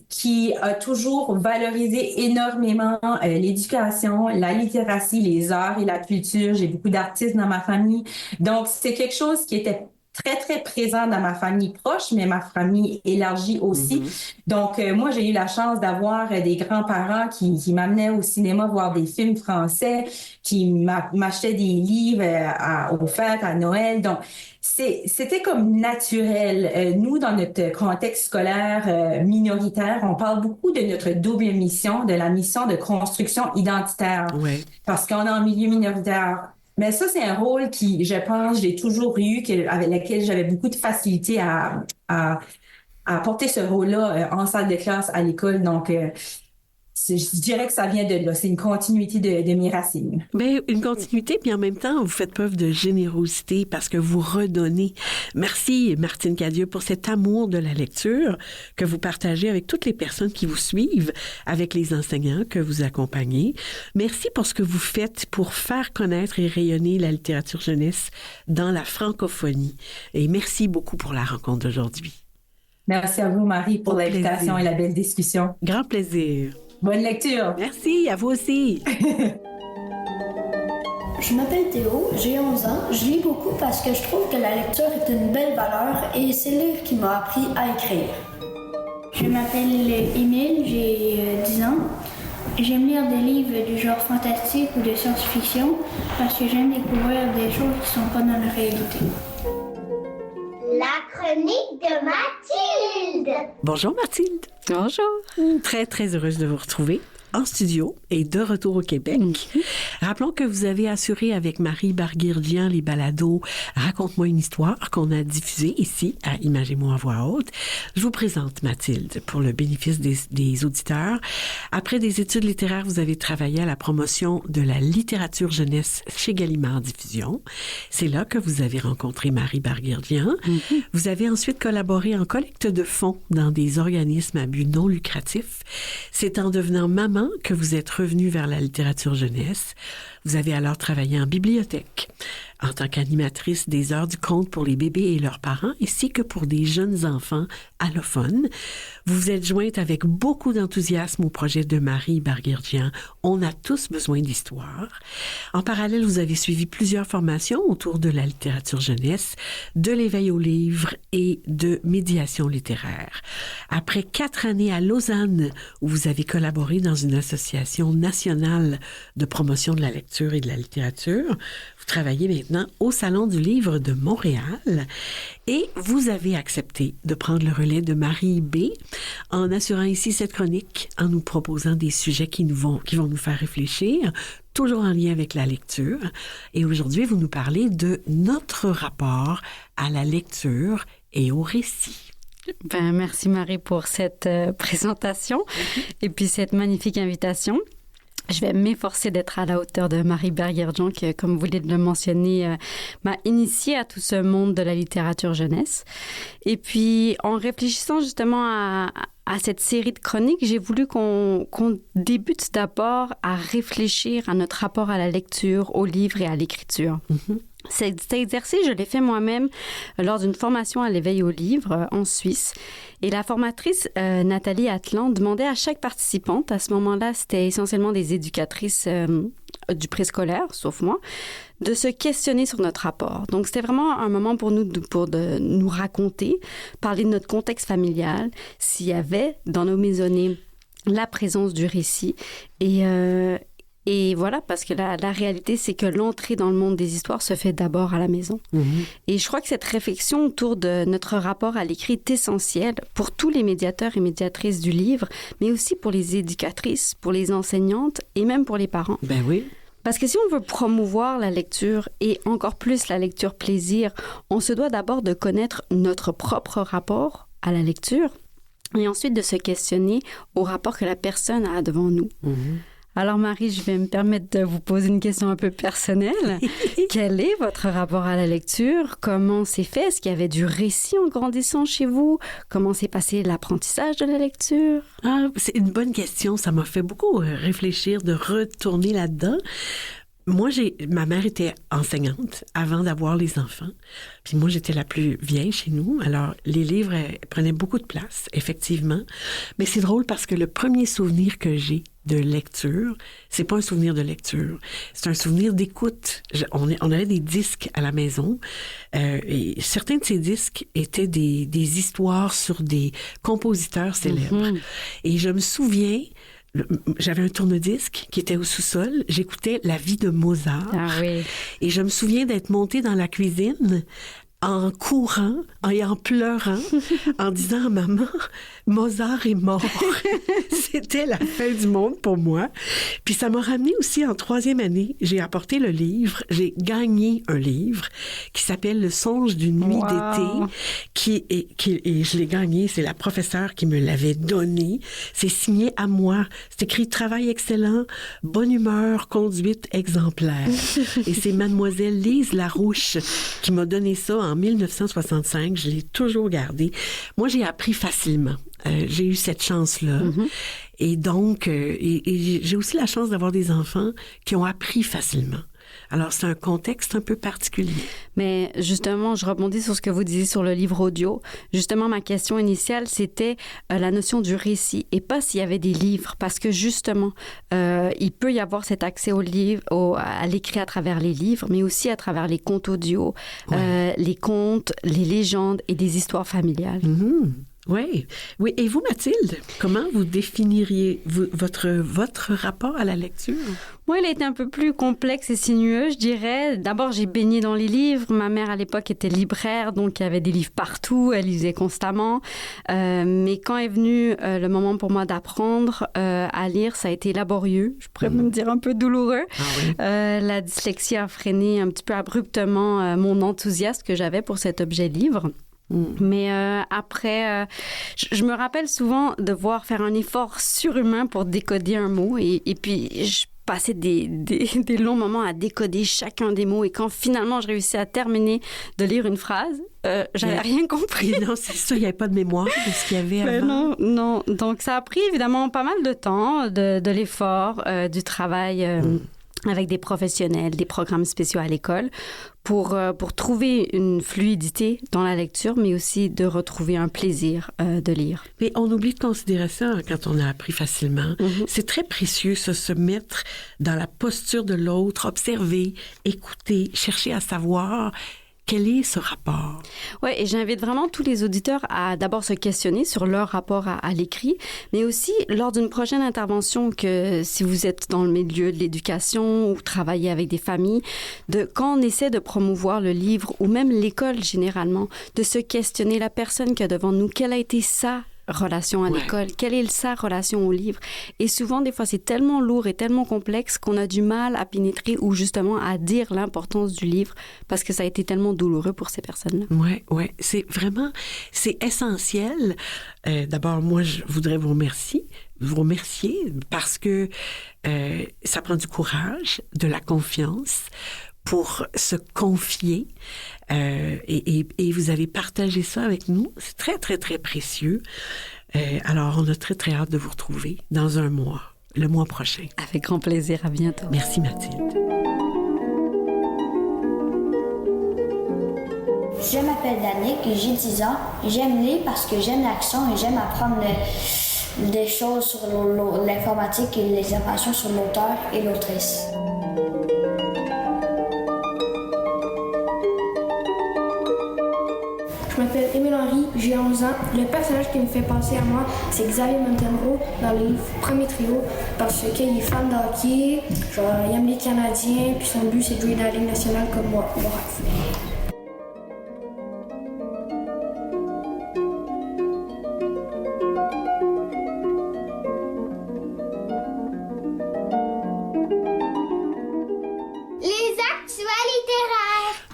qui a toujours valorisé énormément l'éducation, la littératie, les arts et la culture. J'ai beaucoup d'artistes dans ma famille. Donc, c'est quelque chose qui était très, très présent dans ma famille proche, mais ma famille élargie aussi. Donc, moi, j'ai eu la chance d'avoir des grands-parents qui m'amenaient au cinéma voir des films français, qui m'achetaient des livres aux fêtes, à Noël. Donc, c'était comme naturel. Nous, dans notre contexte scolaire minoritaire, on parle beaucoup de notre double mission, de la mission de construction identitaire. Oui. Parce qu'on est en milieu minoritaire. Mais ça, c'est un rôle qui, je pense, j'ai toujours eu, avec lequel j'avais beaucoup de facilité à porter ce rôle-là en salle de classe à l'école. Donc, je dirais que ça vient de là. C'est une continuité de mes racines. Bien, une continuité, puis en même temps, vous faites preuve de générosité parce que vous redonnez. Merci, Martine Cadieux, pour cet amour de la lecture que vous partagez avec toutes les personnes qui vous suivent, avec les enseignants que vous accompagnez. Merci pour ce que vous faites pour faire connaître et rayonner la littérature jeunesse dans la francophonie. Et merci beaucoup pour la rencontre d'aujourd'hui. Merci à vous, Marie, pour Au l'invitation plaisir. et la belle discussion. Grand plaisir. Bonne lecture. Merci, à vous aussi. Je m'appelle Théo, j'ai 11 ans. Je lis beaucoup parce que je trouve que la lecture est une belle valeur et c'est le livre qui m'a appris à écrire. Je m'appelle Émile, j'ai 10 ans. J'aime lire des livres du genre fantastique ou de science-fiction parce que j'aime découvrir des choses qui ne sont pas dans la réalité. La chronique de Mathilde. Bonjour Mathilde. Bonjour. Très, très heureuse de vous retrouver en studio et de retour au Québec. Rappelons que vous avez assuré avec Marie Barguirdian les balados « Raconte-moi une histoire » qu'on a diffusé ici à Imagez-moi à voix haute. Je vous présente Mathilde pour le bénéfice des auditeurs. Après des études littéraires, vous avez travaillé à la promotion de la littérature jeunesse chez Gallimard Diffusion. C'est là que vous avez rencontré Marie Barguirdian. Vous avez ensuite collaboré en collecte de fonds dans des organismes à but non lucratif. C'est en devenant maman que vous êtes revenue vers la littérature jeunesse. Vous avez alors travaillé en bibliothèque en tant qu'animatrice des heures du conte pour les bébés et leurs parents, ainsi que pour des jeunes enfants allophones. Vous vous êtes jointe avec beaucoup d'enthousiasme au projet de Marie Barguirdian. On a tous besoin d'histoire. En parallèle, vous avez suivi plusieurs formations autour de la littérature jeunesse, de l'éveil au livre et de médiation littéraire. Après 4 années à Lausanne, où vous avez collaboré dans une association nationale de promotion de la lecture et de la littérature, vous travaillez maintenant au Salon du livre de Montréal et vous avez accepté de prendre le relais de Marie B en assurant ici cette chronique, en nous proposant des sujets qui vont nous faire réfléchir, toujours en lien avec la lecture. Et aujourd'hui, vous nous parlez de notre rapport à la lecture et au récit. Merci Marie pour cette présentation et puis cette magnifique invitation. Je vais m'efforcer d'être à la hauteur de Marie Barguirdian qui, comme vous venez de le mentionner, m'a initiée à tout ce monde de la littérature jeunesse. Et puis, en réfléchissant justement à cette série de chroniques, j'ai voulu qu'on débute d'abord à réfléchir à notre rapport à la lecture, au livre et à l'écriture. Cet exercice, je l'ai fait moi-même lors d'une formation à l'éveil au livre en Suisse. Et la formatrice Nathalie Atlan demandait à chaque participante, à ce moment-là, c'était essentiellement des éducatrices du préscolaire, sauf moi, de se questionner sur notre rapport. Donc, c'était vraiment un moment pour nous de nous raconter, parler de notre contexte familial, s'il y avait dans nos maisonnées la présence du récit et voilà, parce que la réalité, c'est que l'entrée dans le monde des histoires se fait d'abord à la maison. Et je crois que cette réflexion autour de notre rapport à l'écrit est essentielle pour tous les médiateurs et médiatrices du livre, mais aussi pour les éducatrices, pour les enseignantes et même pour les parents. Ben oui. Parce que si on veut promouvoir la lecture et encore plus la lecture plaisir, on se doit d'abord de connaître notre propre rapport à la lecture et ensuite de se questionner au rapport que la personne a devant nous. Alors Marie, je vais me permettre de vous poser une question un peu personnelle. Quel est votre rapport à la lecture? Comment c'est fait? Est-ce qu'il y avait du récit en grandissant chez vous? Comment s'est passé l'apprentissage de la lecture? Ah, c'est une bonne question. Ça m'a fait beaucoup réfléchir de retourner là-dedans. Moi, ma mère était enseignante avant d'avoir les enfants. Puis moi, j'étais la plus vieille chez nous. Alors, les livres prenaient beaucoup de place, effectivement. Mais c'est drôle parce que le premier souvenir que j'ai de lecture, c'est pas un souvenir de lecture. C'est un souvenir d'écoute. On avait des disques à la maison. Et certains de ces disques étaient des histoires sur des compositeurs célèbres. Et je me souviens... J'avais un tourne-disque qui était au sous-sol. J'écoutais La vie de Mozart. Ah oui. Et je me souviens d'être montée dans la cuisine en courant et en pleurant, en disant à maman, Mozart est mort. C'était la fin du monde pour moi. Puis ça m'a ramené aussi en 3e année. J'ai apporté le livre. J'ai gagné un livre qui s'appelle Le songe d'une nuit d'été. Et je l'ai gagné. C'est la professeure qui me l'avait donné. C'est signé à moi. C'est écrit travail excellent, bonne humeur, conduite exemplaire. Et c'est mademoiselle Lise Larouche qui m'a donné ça en 1965. Je l'ai toujours gardé. Moi, j'ai appris facilement. J'ai eu cette chance-là. Et donc, et j'ai aussi la chance d'avoir des enfants qui ont appris facilement. Alors, c'est un contexte un peu particulier. Mais justement, je rebondis sur ce que vous disiez sur le livre audio. Justement, ma question initiale, c'était la notion du récit et pas s'il y avait des livres. Parce que justement, il peut y avoir cet accès au livre, à l'écrit à travers les livres, mais aussi à travers les contes audio, les contes, les légendes et des histoires familiales. Oui. Oui. Et vous, Mathilde, comment vous définiriez votre rapport à la lecture? Moi, il a été un peu plus complexe et sinueux, je dirais. D'abord, j'ai baigné dans les livres. Ma mère, à l'époque, était libraire, donc il y avait des livres partout. Elle lisait constamment. Mais quand est venu le moment pour moi d'apprendre à lire, ça a été laborieux. Je pourrais même dire un peu douloureux. Ah oui? La dyslexie a freiné un petit peu abruptement mon enthousiasme que j'avais pour cet objet livre. Mais après, je me rappelle souvent devoir faire un effort surhumain pour décoder un mot et puis je passais des longs moments à décoder chacun des mots et quand finalement je réussissais à terminer de lire une phrase, j'avais rien compris. Non, c'est ça, il n'y avait pas de mémoire de ce qu'il y avait avant. Non. Donc ça a pris évidemment pas mal de temps, de l'effort, du travail avec des professionnels, des programmes spéciaux à l'école pour trouver une fluidité dans la lecture, mais aussi de retrouver un plaisir de lire. Mais on oublie de considérer ça quand on a appris facilement. C'est très précieux, ça, se mettre dans la posture de l'autre, observer, écouter, chercher à savoir quel est ce rapport. Oui, et j'invite vraiment tous les auditeurs à d'abord se questionner sur leur rapport à l'écrit, mais aussi lors d'une prochaine intervention que si vous êtes dans le milieu de l'éducation ou travaillez avec des familles, quand on essaie de promouvoir le livre ou même l'école généralement, de se questionner la personne qu'il y a devant nous, quelle a été sa relation à l'école, quelle est sa relation au livre. Et souvent, des fois, c'est tellement lourd et tellement complexe qu'on a du mal à pénétrer ou justement à dire l'importance du livre parce que ça a été tellement douloureux pour ces personnes-là. Oui. C'est essentiel. D'abord, moi, je voudrais vous remercier parce que ça prend du courage, de la confiance pour se confier. Et vous avez partagé ça avec nous. C'est très, très, très précieux. Alors, on a très, très hâte de vous retrouver dans un mois, le mois prochain. Avec grand plaisir. À bientôt. Merci, Mathilde. Je m'appelle Danick, j'ai 10 ans. J'aime lire parce que j'aime l'action et j'aime apprendre des choses sur l'informatique et les informations sur l'auteur et l'autrice. Je m'appelle Émile Henry, j'ai 11 ans. Le personnage qui me fait penser à moi, c'est Xavier Montenegro dans le livre Premier Trio parce qu'il est fan de hockey, il aime les Canadiens, puis son but c'est de jouer dans la Ligue nationale comme moi. Bref.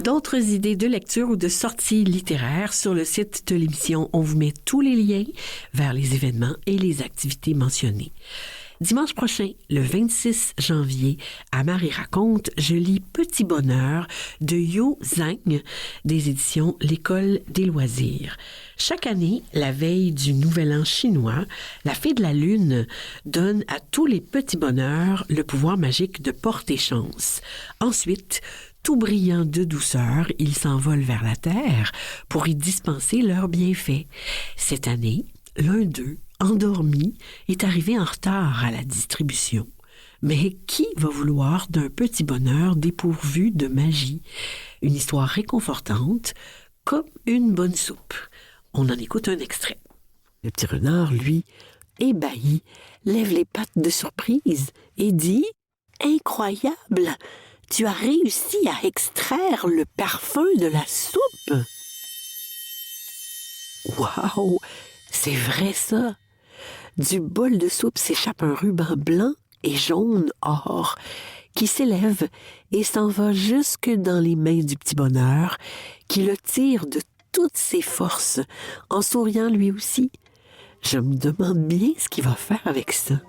D'autres idées de lecture ou de sorties littéraires sur le site de l'émission. On vous met tous les liens vers les événements et les activités mentionnées. Dimanche prochain, le 26 janvier, à Marie raconte, je lis Petit bonheur de Yo Zhang des éditions L'École des loisirs. Chaque année, la veille du Nouvel An chinois, la Fée de la Lune donne à tous les petits bonheurs le pouvoir magique de porter chance. Ensuite, tout brillant de douceur, ils s'envolent vers la terre pour y dispenser leurs bienfaits. Cette année, l'un d'eux, endormi, est arrivé en retard à la distribution. Mais qui va vouloir d'un petit bonheur dépourvu de magie? Une histoire réconfortante, comme une bonne soupe. On en écoute un extrait. Le petit renard, lui, ébahi, lève les pattes de surprise et dit « Incroyable! Tu as réussi à extraire le parfum de la soupe! » Waouh! C'est vrai ça! Du bol de soupe s'échappe un ruban blanc et jaune or qui s'élève et s'en va jusque dans les mains du petit bonheur qui le tire de toutes ses forces en souriant lui aussi. Je me demande bien ce qu'il va faire avec ça.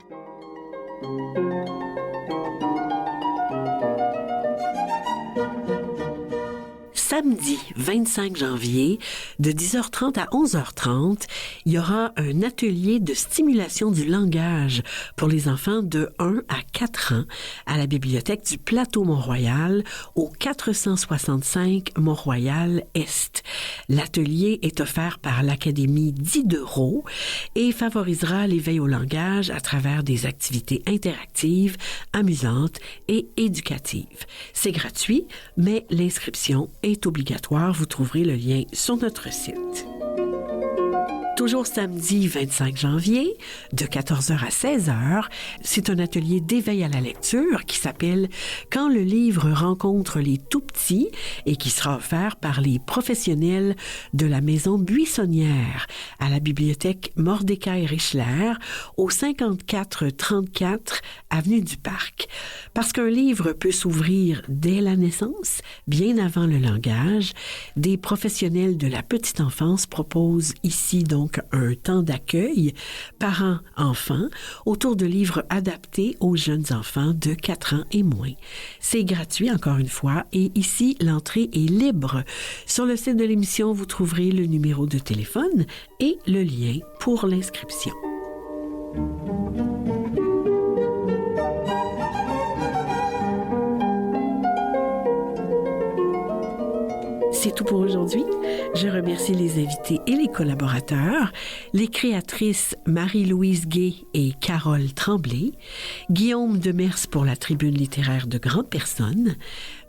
samedi 25 janvier, de 10h30 à 11h30, il y aura un atelier de stimulation du langage pour les enfants de 1 à 4 ans à la bibliothèque du Plateau Mont-Royal au 465 Mont-Royal-Est. L'atelier est offert par l'Académie Diderot et favorisera l'éveil au langage à travers des activités interactives, amusantes et éducatives. C'est gratuit, mais l'inscription est obligatoire. Vous trouverez le lien sur notre site. Toujours samedi 25 janvier, de 14h à 16h, c'est un atelier d'éveil à la lecture qui s'appelle « Quand le livre rencontre les tout-petits » et qui sera offert par les professionnels de la Maison Buissonnière à la bibliothèque Mordecai-Richler au 5434 Avenue du Parc. Parce qu'un livre peut s'ouvrir dès la naissance, bien avant le langage, des professionnels de la petite enfance proposent ici donc un temps d'accueil parents-enfants autour de livres adaptés aux jeunes enfants de 4 ans et moins. C'est gratuit, encore une fois, et ici, l'entrée est libre. Sur le site de l'émission, vous trouverez le numéro de téléphone et le lien pour l'inscription. C'est tout pour aujourd'hui. Je remercie les invités et les collaborateurs, les créatrices Marie-Louise Gay et Carole Tremblay, Guillaume Demers pour la tribune littéraire de grandes personnes,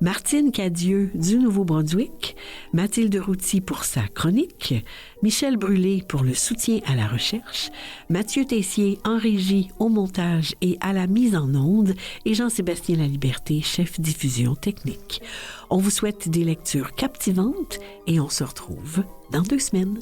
Martine Cadieux du Nouveau-Brunswick, Mathilde Routy pour sa chronique, Michel Brûlé pour le soutien à la recherche, Mathieu Tessier en régie, au montage et à la mise en onde, et Jean-Sébastien Laliberté, chef diffusion technique. On vous souhaite des lectures captivantes et on se retrouve dans 2 semaines.